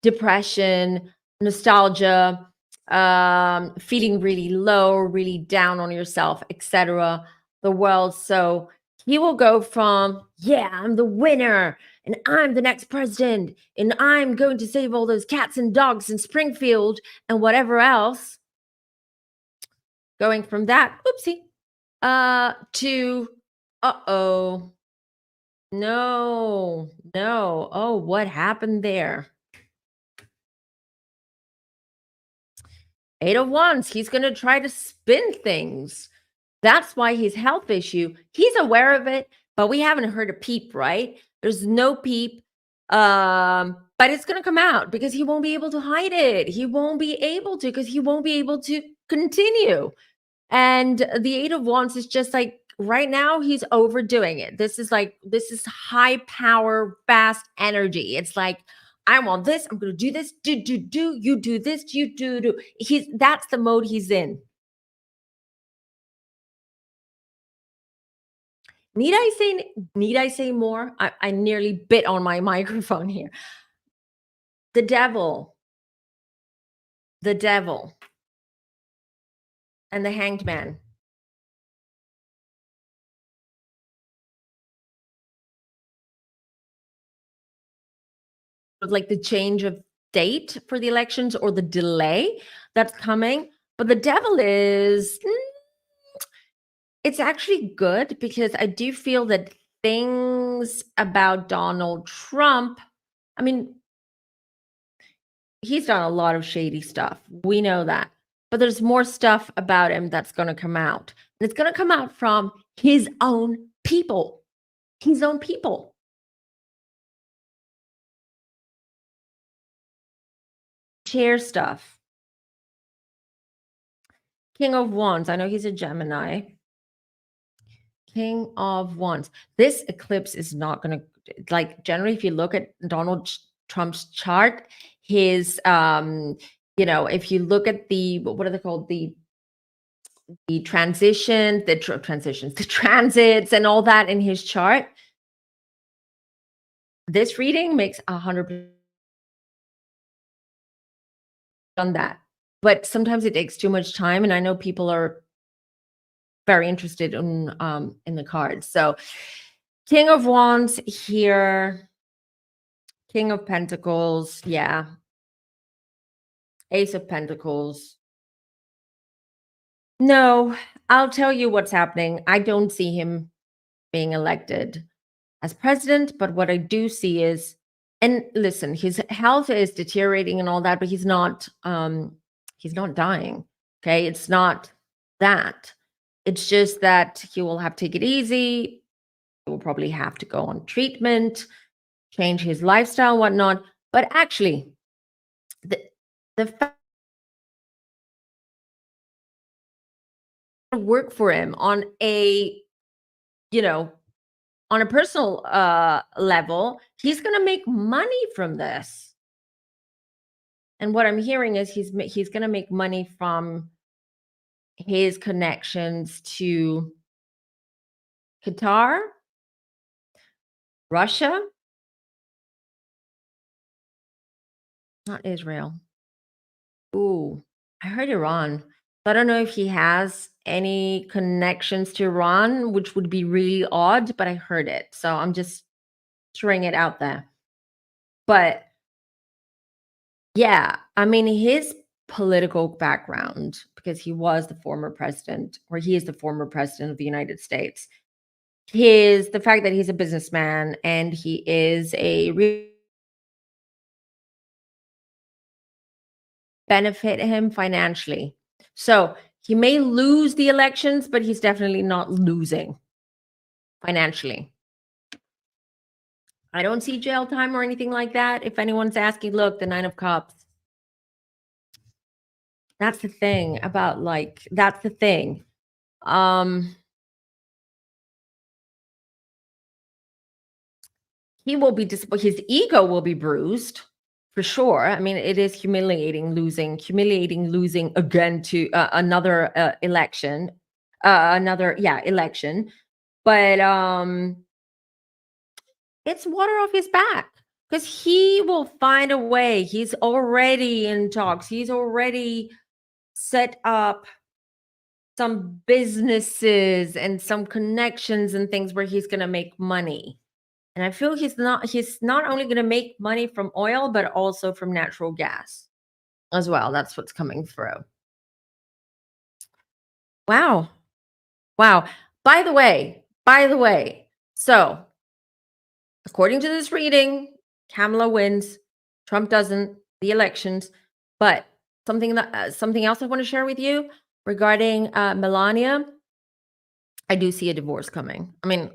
depression, nostalgia, feeling really low, really down on yourself, etc. The World. So he will go from, yeah, I'm the winner and I'm the next president and I'm going to save all those cats and dogs in Springfield and whatever else. Going from that, oopsie, to, uh-oh, no. Oh, what happened there? Eight of Wands. He's going to try to spin things. That's why his health issue, he's aware of it, but we haven't heard a peep, right? There's no peep. But it's going to come out because he won't be able to hide it. He won't be able to because he won't be able to continue. And the Eight of Wands is just like, right now he's overdoing it. This is high power, fast energy. It's like, I want this. I'm going to do this. Do. You do this. You do. That's the mode he's in. Need I say more? I nearly bit on my microphone here. The Devil. And the Hanged Man. Like the change of date for the elections or the delay that's coming. But the Devil is It's actually good because I do feel that things about Donald Trump, I mean, he's done a lot of shady stuff. We know that. But there's more stuff about him that's going to come out. And it's going to come out from his own people. His own people. Share stuff. King of Wands. I know he's a Gemini. King of Wands. This eclipse is not going to, like, generally, if you look at Trump's chart, his, if you look at the, what are they called? The transition, transitions, the transits, and all that in his chart. This reading makes 100% on that. But sometimes it takes too much time, and I know people are very interested in the cards. So, King of Wands here, King of Pentacles, yeah, Ace of Pentacles. No, I'll tell you what's happening. I don't see him being elected as president, but what I do see is, and listen, his health is deteriorating and all that, but he's not dying. Okay. It's not that. It's just that he will have to take it easy. He will probably have to go on treatment, change his lifestyle, whatnot. But actually, the the fact work for him on a, you know, on a personal level, he's going to make money from this. And what I'm hearing is he's going to make money from his connections to Qatar, Russia, not Israel. Ooh, I heard Iran. So I don't know if he has any connections to Iran, which would be really odd, but I heard it. So I'm just throwing it out there. But yeah, I mean, his political background, because he was the former president, or he is the former president of the United States, the fact that he's a businessman and he is benefit him financially. So he may lose the elections, but he's definitely not losing financially. I don't see jail time or anything like that. If anyone's asking, look, the Nine of Cups. That's the thing about, like, that's the thing. He will be his ego will be bruised for sure. I mean, it is humiliating losing again to another election, election. But it's water off his back because he will find a way. He's already in talks. He's already set up some businesses and some connections and things where he's going to make money. And I feel he's not only going to make money from oil, but also from natural gas as well. That's what's coming through. Wow. Wow. By the way, so according to this reading, Kamala wins, Trump doesn't, the elections. But something else I want to share with you regarding Melania, I do see a divorce coming. I mean,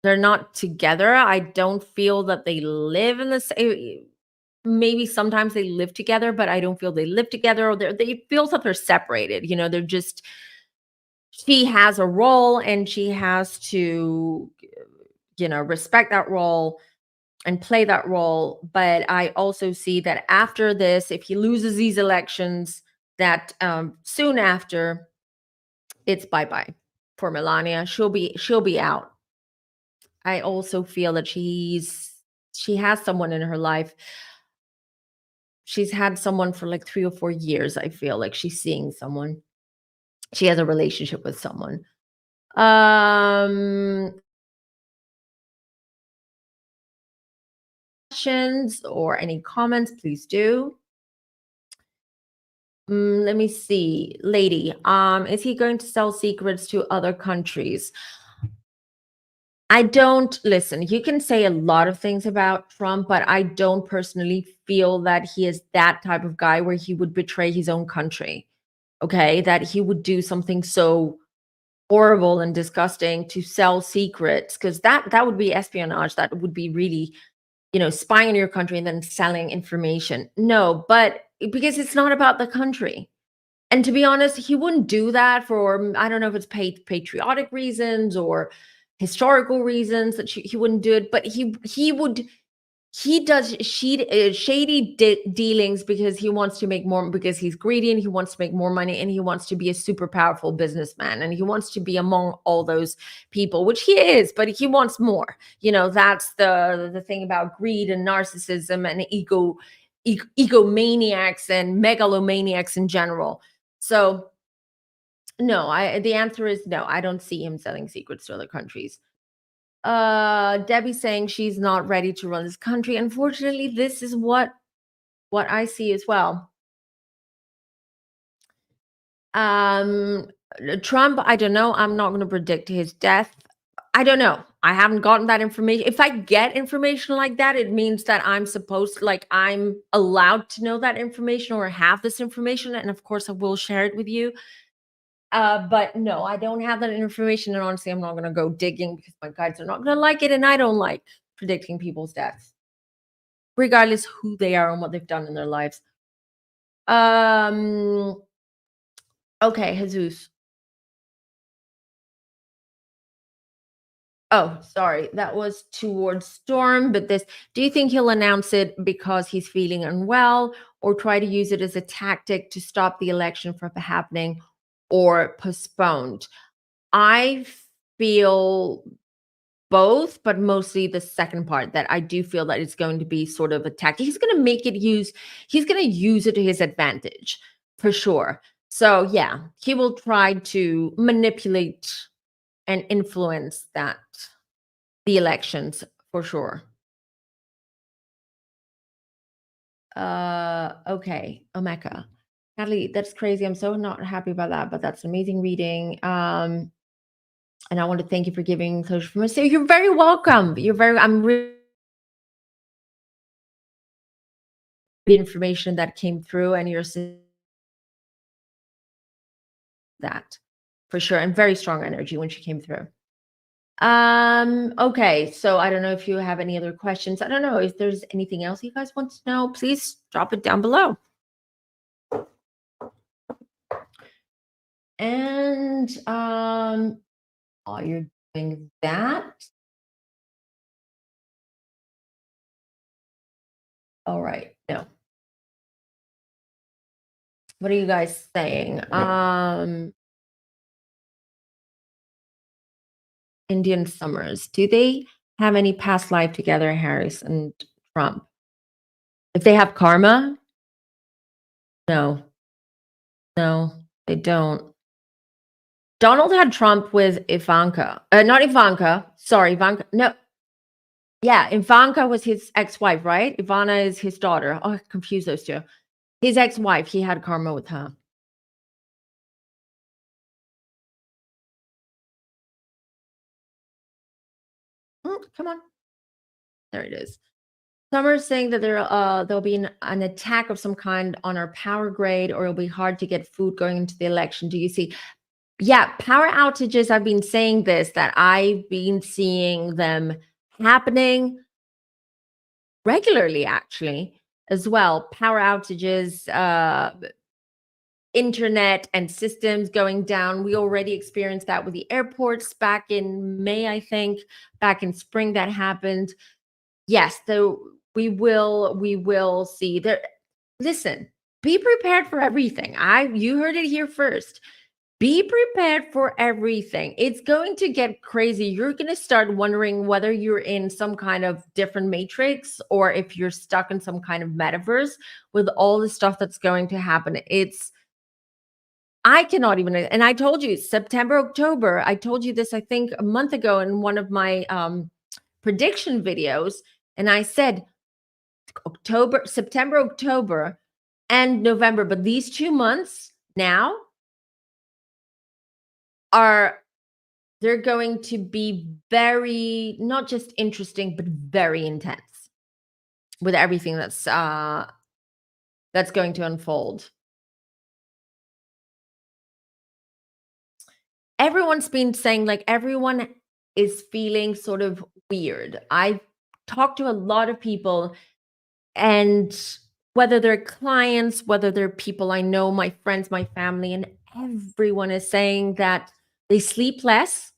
they're not together. I don't feel that they live in the same. Maybe sometimes they live together, but I don't feel they live together, or they feel that they're separated. They're just, she has a role and she has to, respect that role and play that role. But I also see that after this, if he loses these elections, that soon after, it's bye-bye for Melania. She'll be out. I also feel that she has someone in her life. She's had someone for like 3 or 4 years. I feel like she's seeing someone. She has a relationship with someone. Questions or any comments, please do. Let me see. Lady, is he going to sell secrets to other countries? I don't listen. You can say a lot of things about Trump, but I don't personally feel that he is that type of guy where he would betray his own country. Okay, that he would do something so horrible and disgusting to sell secrets, because that would be espionage. That would be really, spying on your country and then selling information. No, but because it's not about the country. And to be honest, he wouldn't do that for, I don't know if it's patriotic reasons or historical reasons that he wouldn't do it, but he does shady dealings because he wants to make more, because he's greedy and he wants to make more money and he wants to be a super powerful businessman and he wants to be among all those people, which he is, but he wants more. That's the thing about greed and narcissism and egomaniacs and megalomaniacs in general. So no, the answer is no. I don't see him selling secrets to other countries. Debbie saying she's not ready to run this country. Unfortunately, this is what I see as well. Trump, I don't know. I'm not going to predict his death. I don't know. I haven't gotten that information. If I get information like that, it means that I'm allowed to know that information or have this information. And of course, I will share it with you. But no, I don't have that information. And honestly, I'm not going to go digging because my guides are not going to like it. And I don't like predicting people's deaths, regardless who they are and what they've done in their lives. Okay, Jesus. Oh, sorry. That was towards Storm, but do you think he'll announce it because he's feeling unwell or try to use it as a tactic to stop the election from happening or postponed? I feel both, but mostly the second part, that I do feel that it's going to be sort of a tactic. He's going to use it to his advantage for sure. So yeah, he will try to manipulate and influence the elections for sure. Okay, Omeka. Natalie, that's crazy. I'm so not happy about that, but that's an amazing reading. And I want to thank you for giving closure for me. So you're very welcome. I'm really the information that came through, and you're that for sure, and very strong energy when she came through. Okay, so I don't know if you have any other questions. I don't know if there's anything else you guys want to know. Please drop it down below. And while you're doing that, all right, no. What are you guys saying? Indian Summers, do they have any past life together, Harris and Trump? If they have karma? No. No, they don't. Donald had Trump with Ivanka. Not Ivanka. Sorry, Ivanka. No. Yeah, Ivanka was his ex-wife, right? Ivana is his daughter. Oh, I confused those two. His ex-wife, he had karma with her. Come on. There it is. Some are saying that there'll be an attack of some kind on our power grid, or it'll be hard to get food going into the election. Do you see? Yeah, power outages. I've been saying this, that I've been seeing them happening regularly, actually, as well. Power outages, internet and systems going down. We already experienced that with the airports back in May, I think. Back in spring, that happened. Yes, we will see there. Listen, be prepared for everything. You heard it here first. Be prepared for everything. It's going to get crazy. You're going to start wondering whether you're in some kind of different matrix or if you're stuck in some kind of metaverse with all the stuff that's going to happen. I cannot even, and I told you September, October. I told you this, I think, a month ago in one of my prediction videos. And I said September, October, and November. But these 2 months now are they're going to be very not just interesting, but very intense with everything that's going to unfold. Everyone's been saying, like, everyone is feeling sort of weird. I've talked to a lot of people, and whether they're clients, whether they're people I know, my friends, my family, and everyone is saying that they sleep less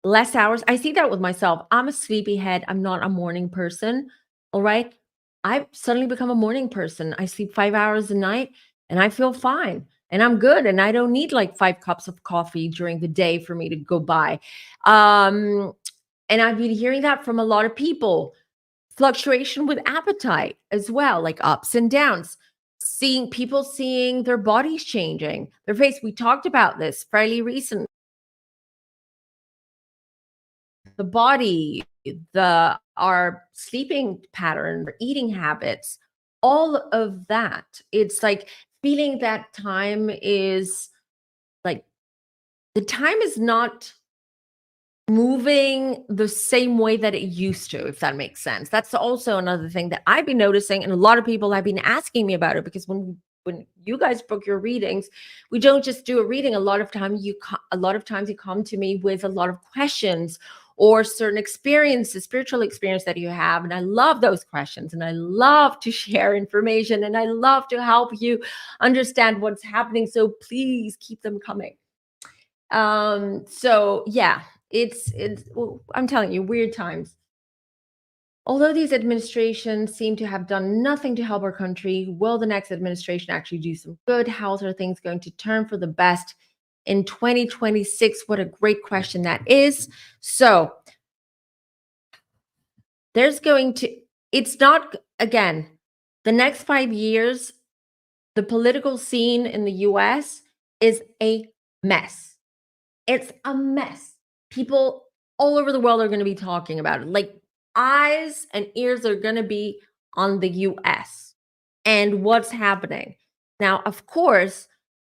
hours. I see that with myself. I'm a sleepyhead. I'm not a morning person. All right. I've suddenly become a morning person. I sleep 5 hours a night and I feel fine and I'm good. And I don't need like 5 cups of coffee during the day for me to go by. Um, and I've been hearing that from a lot of people. Fluctuation with appetite as well, like ups and downs. Seeing their bodies changing, their face. We talked about this fairly recently. The body, our sleeping pattern, our eating habits, all of that. It's like feeling that time is like the time is not moving the same way that it used to, if that makes sense. That's also another thing that I've been noticing, and a lot of people have been asking me about it, because when you guys book your readings, we don't just do a reading. A lot of times you come to me with a lot of questions or certain experiences, spiritual experience that you have, and I love those questions, and I love to share information, and I love to help you understand what's happening. So please keep them coming. So yeah, well, I'm telling you, weird times. Although these administrations seem to have done nothing to help our country, will the next administration actually do some good? How are things going to turn for the best in 2026? What a great question that is. So there's going to, it's not, again, the next 5 years, the political scene in the US is a mess. It's a mess. People all over the world are going to be talking about it. Like, eyes and ears are going to be on the US and what's happening. Now, of course,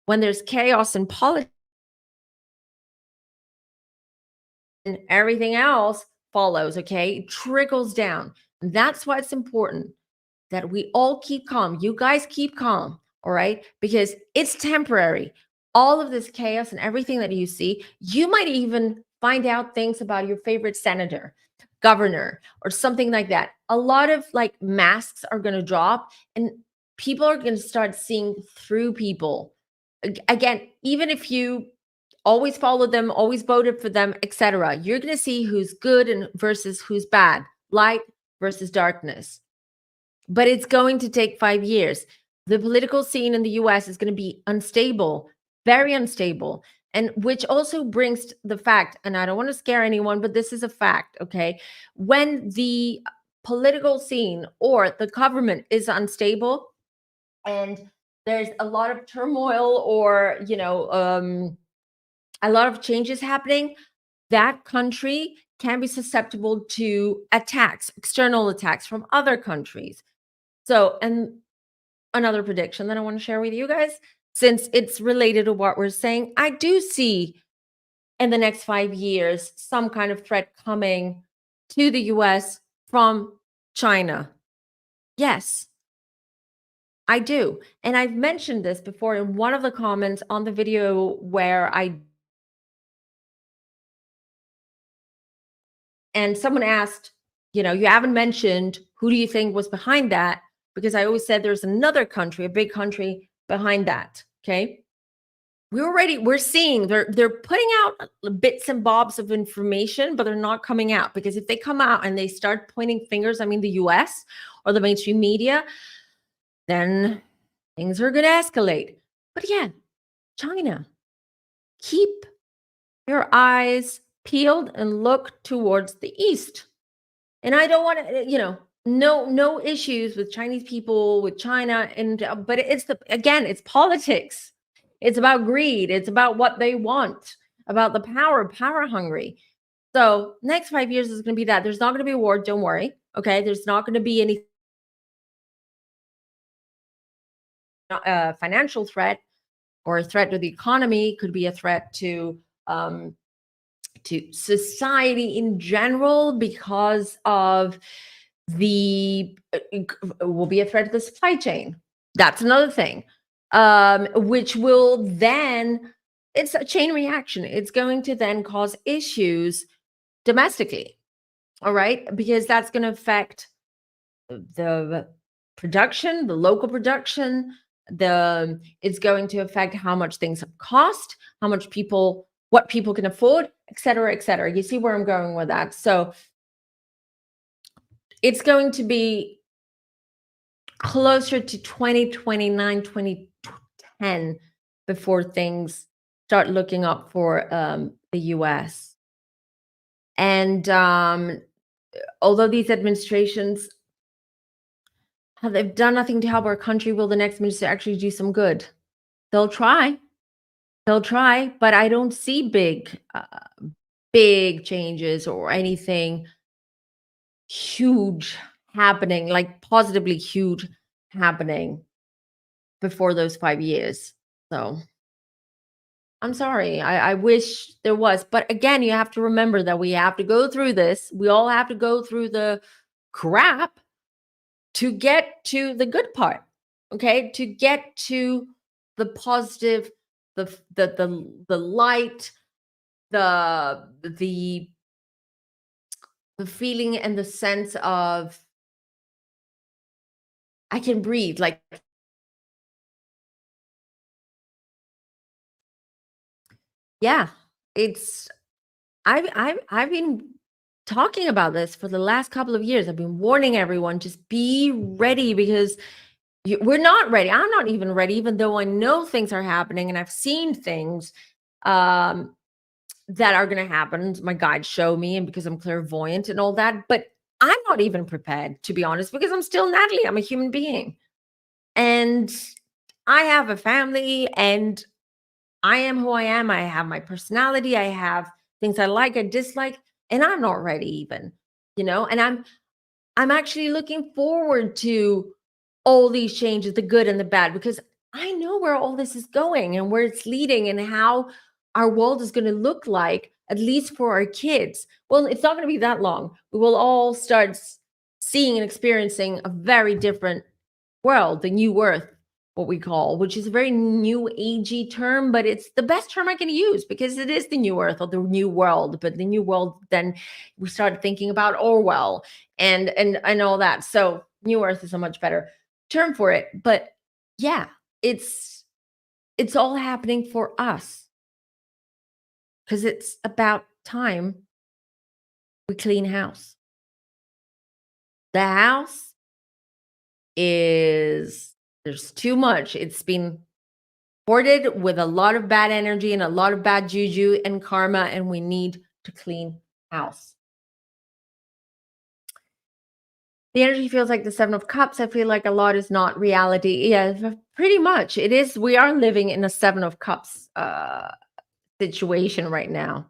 when there's chaos in politics, and everything else follows, okay? It trickles down. And that's why it's important that we all keep calm. You guys keep calm, all right? Because it's temporary. All of this chaos and everything that you see, you might even find out things about your favorite senator, governor, or something like that. A lot of like masks are going to drop, and people are going to start seeing through people. Again, even if you always followed them, always voted for them, etc., you're going to see who's good and versus who's bad, light versus darkness. But it's going to take 5 years. The political scene in the US is going to be unstable, very unstable. And which also brings the fact, and I don't want to scare anyone, but this is a fact, okay? When the political scene or the government is unstable and there's a lot of turmoil or, a lot of changes happening, that country can be susceptible to attacks, external attacks from other countries. So, and another prediction that I want to share with you guys, since it's related to what we're saying, I do see in the next 5 years some kind of threat coming to the US from China. Yes, I do. And I've mentioned this before in one of the comments on the video where and someone asked, you haven't mentioned who do you think was behind that? Because I always said there's another country, a big country behind that. Okay. We're seeing they're putting out bits and bobs of information, but they're not coming out, because if they come out and they start pointing fingers, I mean the US or the mainstream media, then things are going to escalate. But again, China, keep your eyes peeled and look towards the east. And I don't want to, no issues with Chinese people, with China, and but it's politics. It's about greed. It's about what they want, about the power hungry. So next 5 years is going to be that. There's not going to be a war. Don't worry. Okay. There's not going to be any a financial threat or a threat to the economy, could be a threat to society in general because of the will be a threat to the supply chain. That's another thing, which will then, it's a chain reaction. It's going to then cause issues domestically. All right, because that's going to affect the production, the local production. It's going to affect how much things cost, how much what people can afford, et cetera, et cetera. You see where I'm going with that? So it's going to be closer to 2029, 2010 before things start looking up for the US. And although these administrations they've done nothing to help our country, will the next minister actually do some good? They'll try. They'll try, but I don't see big changes or anything huge happening, like positively huge happening before those 5 years. So I'm sorry. I wish there was. But again, you have to remember that we have to go through this. We all have to go through the crap to get to the good part. Okay? To get to the positive, the light, the feeling and the sense of I can breathe. Like, yeah, it's I've been talking about this for the last couple of years. I've been warning everyone, just be ready because we're not ready. I'm not even ready, even though I know things are happening and I've seen things um, that are going to happen. My guides show me, and because I'm clairvoyant and all that. But I'm not even prepared, to be honest, because I'm still Natalie. I'm a human being. And I have a family and I am who I am. I have my personality. I have things I like, I dislike, and I'm not ready even, and I'm actually looking forward to all these changes, the good and the bad, because I know where all this is going and where it's leading and how our world is going to look like, at least for our kids. Well, it's not going to be that long. We will all start seeing and experiencing a very different world, the new earth, what we call, which is a very new agey term, but it's the best term I can use because it is the new earth or the new world. But the new world, then we started thinking about Orwell and all that. So new earth is a much better term for it. But yeah, it's all happening for us because it's about time we clean house. The house there's too much. It's been hoarded with a lot of bad energy and a lot of bad juju and karma, and we need to clean house. The energy feels like the Seven of Cups. I feel like a lot is not reality. Yeah, pretty much. It is. We are living in a Seven of Cups situation right now.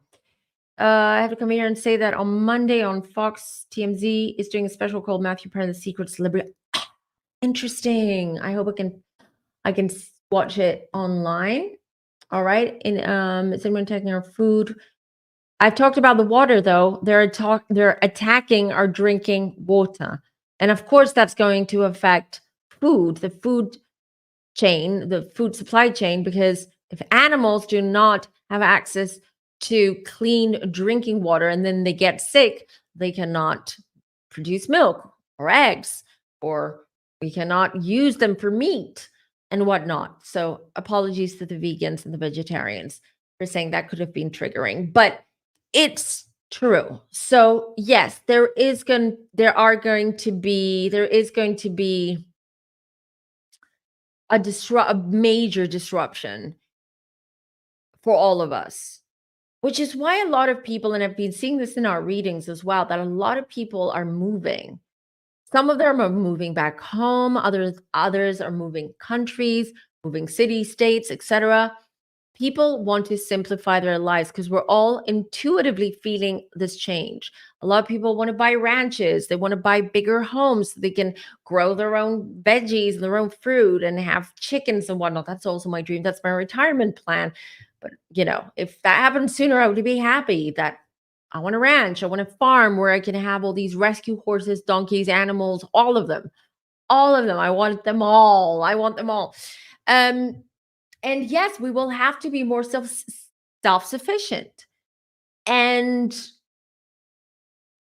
I have to come here and say that on Monday on Fox, TMZ is doing a special called Matthew Perry and the Secret Celebrity. Interesting. I hope I can watch it online. All right. And is anyone taking our food? I've talked about the water though. They're attacking our drinking water. And of course that's going to affect the food chain, the food supply chain, because if animals do not have access to clean drinking water and then they get sick, they cannot produce milk or eggs, or we cannot use them for meat and whatnot. So apologies to the vegans and the vegetarians for saying that could have been triggering, but it's true. So yes, there is going to be a major disruption for all of us, which is why a lot of people, and I've been seeing this in our readings as well, that a lot of people are moving. Some of them are moving back home, others are moving countries, moving cities, states, etc., people want to simplify their lives because we're all intuitively feeling this change. A lot of people want to buy ranches, they want to buy bigger homes so they can grow their own veggies and their own fruit and have chickens and whatnot. That's also my dream. That's my retirement plan. But if that happens sooner, I would be happy that I want a ranch, I want a farm where I can have all these rescue horses, donkeys, animals, all of them. All of them. I want them all. I want them all. Um, and yes, we will have to be more self-sufficient. And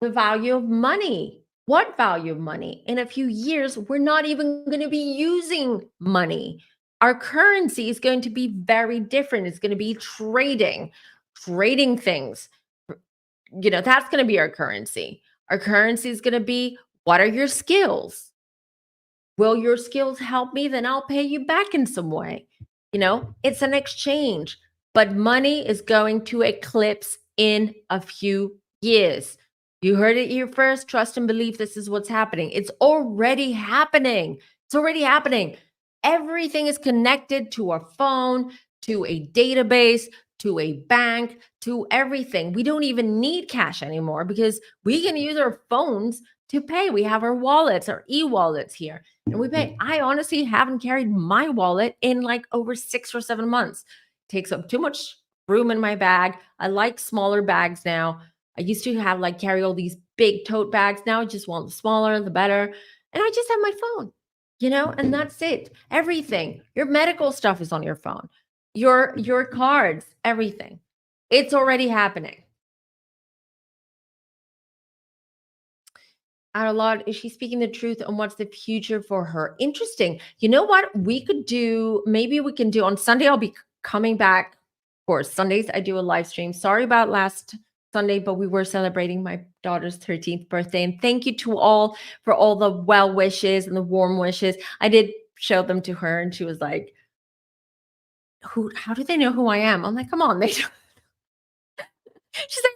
the value of money. What value of money? In a few years, we're not even going to be using money. Our currency is going to be very different. It's going to be trading things. That's going to be our currency. Our currency is going to be, what are your skills? Will your skills help me? Then I'll pay you back in some way. It's an exchange, but money is going to eclipse in a few years. You heard it here first. Trust and believe this is what's happening. It's already happening. It's already happening. Everything is connected to our phone, to a database, to a bank, to everything. We don't even need cash anymore because we can use our phones to pay. We have our wallets, our e-wallets here, and we pay. I honestly haven't carried my wallet in like over 6 or 7 months. It takes up too much room in my bag. I like smaller bags now. I used to have carry all these big tote bags. Now I just want the smaller, the better. And I just have my phone, and that's it. Everything. Your medical stuff is on your phone. Your cards, everything. It's already happening. Out a lot. Is she speaking the truth and what's the future for her? Interesting. You know what? We could do, maybe we can do on Sunday. I'll be coming back. Of course, Sundays I do a live stream. Sorry about last Sunday, but we were celebrating my daughter's 13th birthday. And thank you to all for all the well wishes and the warm wishes. I did show them to her and she was like, how do they know who I am? I'm like, come on, they don't. She's like,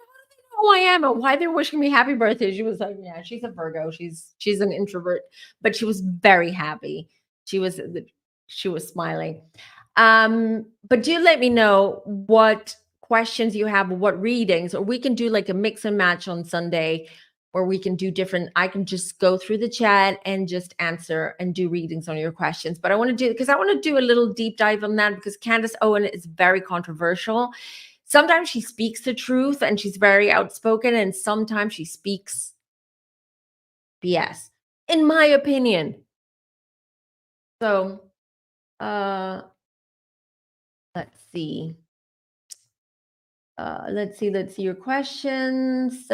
who I am and why they're wishing me happy birthday. She was like, yeah, she's a Virgo. She's an introvert, but she was very happy. She was smiling. But do let me know what questions you have or what readings, or we can do like a mix and match on Sunday where we can do different. I can just go through the chat and just answer and do readings on your questions. But I want to do a little deep dive on that because Candace Owen is very controversial. Sometimes she speaks the truth and she's very outspoken, and sometimes she speaks BS, in my opinion. So, let's see. Let's see your questions.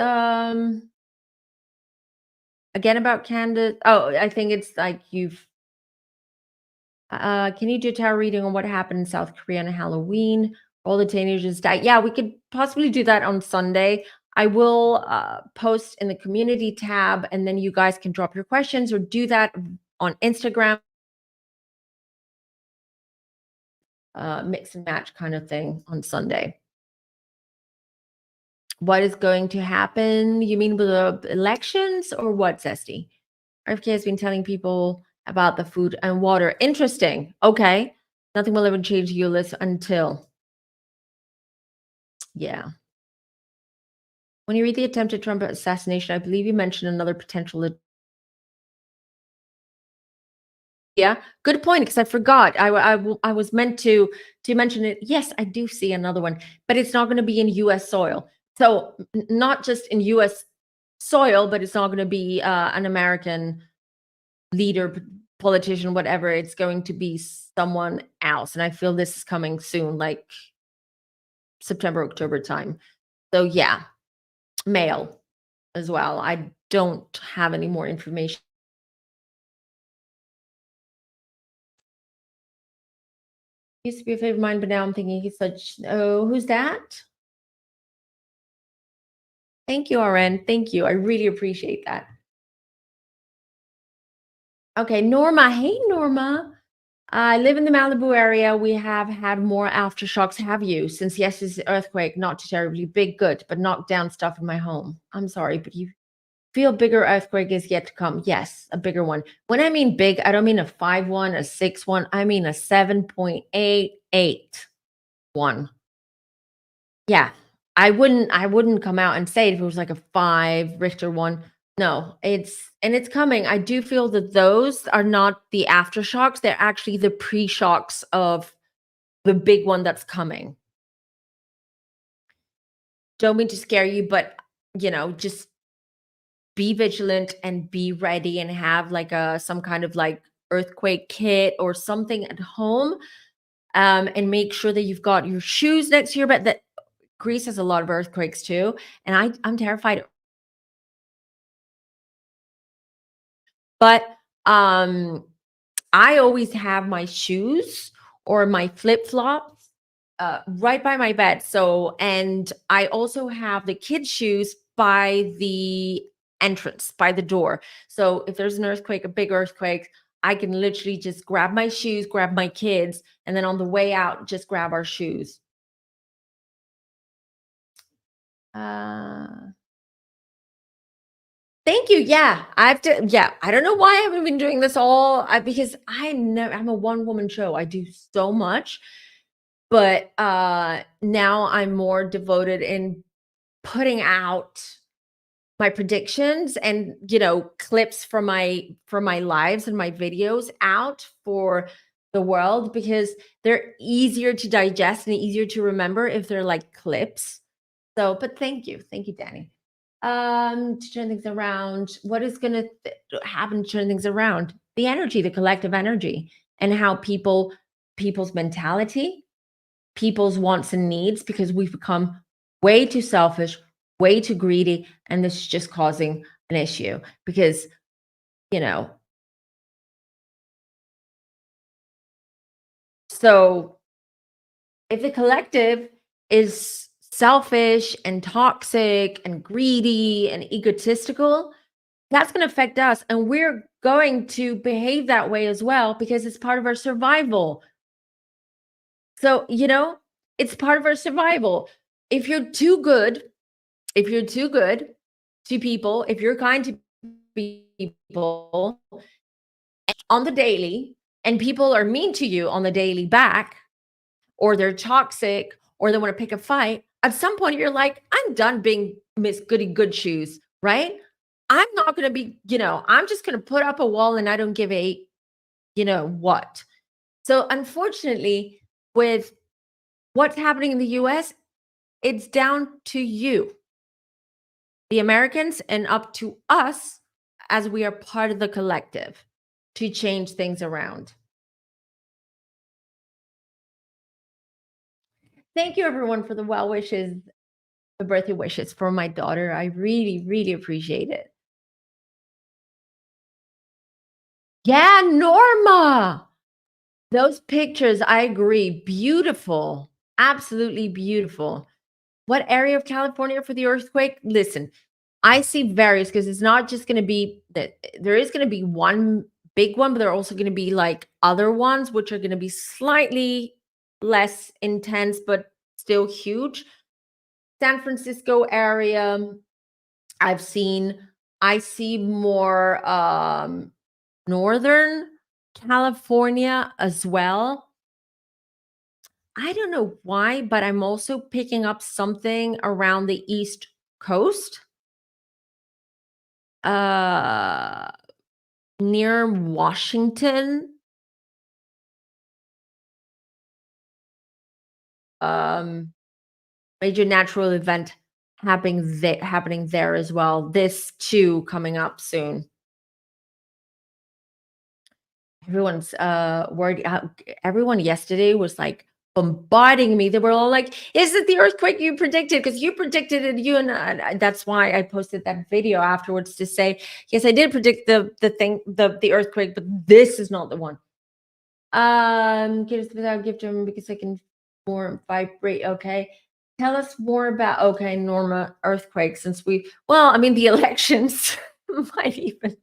Again about Candace. Oh, I think it's like can you do a tarot reading on what happened in South Korea on Halloween? All the teenagers died. Yeah, we could possibly do that on Sunday. I will post in the community tab, and then you guys can drop your questions or do that on Instagram. Mix and match kind of thing on Sunday. What is going to happen? You mean with the elections or what, Zesty? RFK has been telling people about the food and water. Interesting. Okay. Nothing will ever change ULIS until. Yeah. When you read the attempted Trump assassination, I believe you mentioned another potential. Yeah, good point, because I forgot. I was meant to mention it. Yes, I do see another one, but it's not going to be in U.S. soil. So not just in U.S. soil, but it's not going to be an American leader, politician, whatever. It's going to be someone else, and I feel this is coming soon, like September, October time. So yeah, male as well. I don't have any more information. He used to be a favorite of mine, but now I'm thinking he's such. Oh, who's that? Thank you, RN. Thank you. I really appreciate that. Okay, Norma. Hey, Norma. I live in the Malibu area. We have had more aftershocks. Have you? Since yesterday's earthquake, not too terribly big, good, but knocked down stuff in my home. I'm sorry, but you feel bigger earthquake is yet to come. Yes, a bigger one. When I mean big, I don't mean a 5.1, a 6.1. I mean a 7.88. 1. Yeah. I wouldn't come out and say it if it was like a 5 Richter 1. No, it's coming. I do feel that those are not the aftershocks, they're actually the pre-shocks of the big one that's coming. Don't mean to scare you, but, just be vigilant and be ready and have like a some kind of like earthquake kit or something at home, and make sure that you've got your shoes next to your bed. That Greece has a lot of earthquakes too, and I'm terrified. But, um, I always have my shoes or my flip-flops, right by my bed. So and I also have the kids' shoes by the entrance, by the door. So if there's an earthquake, a big earthquake, I can literally just grab my shoes, grab my kids, and then on the way out, just grab our shoes. Uh Thank you. Yeah, yeah, I don't know why I haven't been doing this all because I'm a one woman show. I do so much, but now I'm more devoted in putting out my predictions and, clips from my lives and my videos out for the world because they're easier to digest and easier to remember if they're like clips. So, but thank you. Thank you, Danny. To turn things around, what is going to happen to turn things around? The energy, the collective energy, and how people's mentality, people's wants and needs, because we've become way too selfish, way too greedy, and this is just causing an issue because, you know, so if the collective is selfish and toxic and greedy and egotistical, that's going to affect us. And we're going to behave that way as well because it's part of our survival. So, it's part of our survival. If you're too good, if you're too good to people, if you're kind to people on the daily and people are mean to you on the daily back, or they're toxic, or they want to pick a fight, at some point you're like, I'm done being Miss Goody Good Shoes, right? I'm not going to be, I'm just going to put up a wall and I don't give a, what. So unfortunately, with what's happening in the US, it's down to you, the Americans, and up to us as we are part of the collective to change things around. Thank you, everyone, for the well wishes, the birthday wishes for my daughter. I really, really appreciate it. Yeah, Norma. Those pictures, I agree. Beautiful. Absolutely beautiful. What area of California for the earthquake? Listen, I see various because it's not just going to be that there is going to be one big one, but there are also going to be like other ones, which are going to be slightly less intense, but still huge. San Francisco area, I've seen, I see more Northern California as well. I don't know why, but I'm also picking up something around the East Coast, uh, near Washington. Um, Major natural event happening there as well. This too coming up soon. Everyone's worried. Everyone yesterday was like bombarding me. They were all like, "Is it the earthquake you predicted? Because you predicted it. You and that's why I posted that video afterwards to say, yes, I did predict the earthquake, but this is not the one." Get us without gift room because I can more vibrate. Okay. Tell us more about Norma earthquake since I mean the elections might even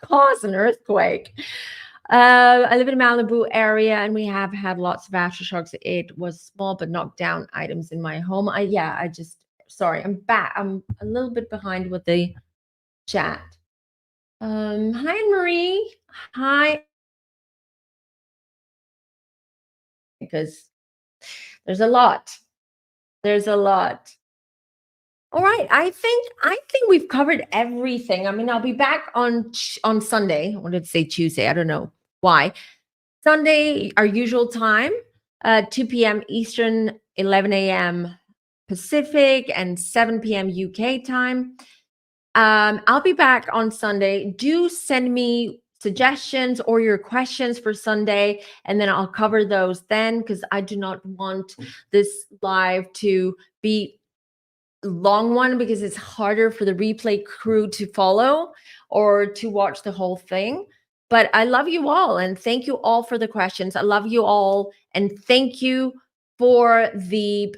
cause an earthquake. I live in Malibu area and we have had lots of aftershocks. It was small but knocked down items in my home. I just sorry, I'm back. I'm a little bit behind with the chat. Hi Marie. Hi, because There's a lot. There's a lot. All right. I think we've covered everything. I mean, I'll be back on Sunday. I wanted to say Tuesday. I don't know why. Sunday, our usual time, 2 p.m. Eastern, 11 a.m. Pacific, and 7 p.m. UK time. I'll be back on Sunday. Do send me suggestions or your questions for Sunday, and then I'll cover those then, because I do not want this live to be long one, because it's harder for the replay crew to follow or to watch the whole thing. But I love you all, and thank you all for the questions. I love you all, and thank you for the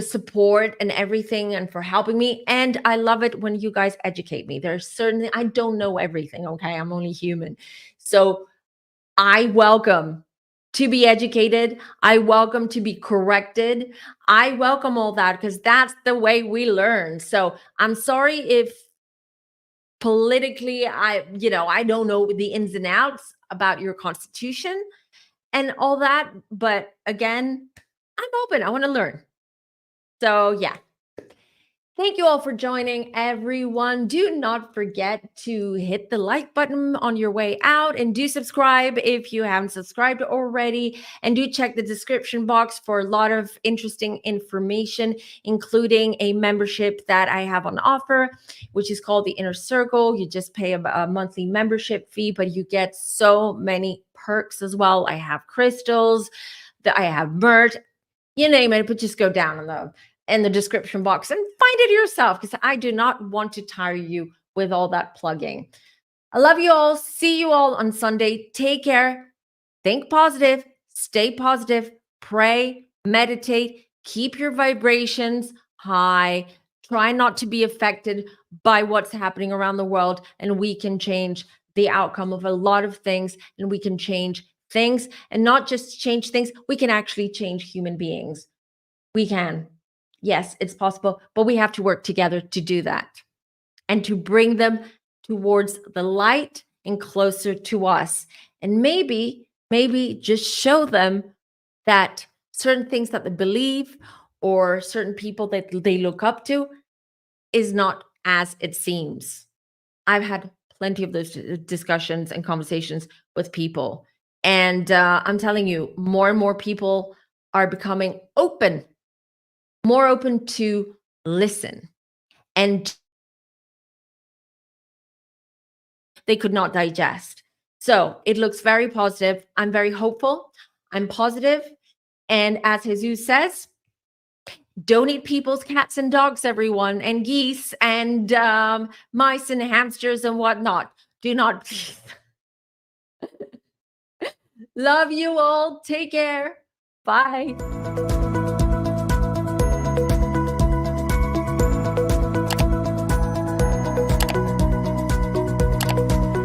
support and everything, and for helping me. And I love it when you guys educate me. There's certainly, I don't know everything, okay? I'm only human. So I welcome to be educated. I welcome to be corrected. I welcome all that, because that's the way we learn. So I'm sorry if politically I don't know the ins and outs about your constitution and all that. But again, I'm open. I want to learn. So yeah. Thank you all for joining, everyone. Do not forget to hit the like button on your way out, and do subscribe if you haven't subscribed already. And do check the description box for a lot of interesting information, including a membership that I have on offer, which is called the Inner Circle. You just pay a monthly membership fee, but you get so many perks as well. I have crystals, I have merch, you name it, but just go down in the description box and find it yourself, because I do not want to tire you with all that plugging. I love you all. See you all on Sunday. Take care. Think positive. Stay positive. Pray. Meditate. Keep your vibrations high. Try not to be affected by what's happening around the world, and we can change the outcome of a lot of things, and we can change things, and not just change things. We can actually change human beings. We can. Yes, it's possible, but we have to work together to do that, and to bring them towards the light and closer to us. And maybe just show them that certain things that they believe, or certain people that they look up to, is not as it seems. I've had plenty of those discussions and conversations with people. And I'm telling you, more and more people are becoming more open to listen, and they could not digest. So it looks very positive. I'm very hopeful. I'm positive. And as Jesus says, don't eat people's cats and dogs, everyone, and geese and mice and hamsters and whatnot. Do not. Love you all. Take care. Bye.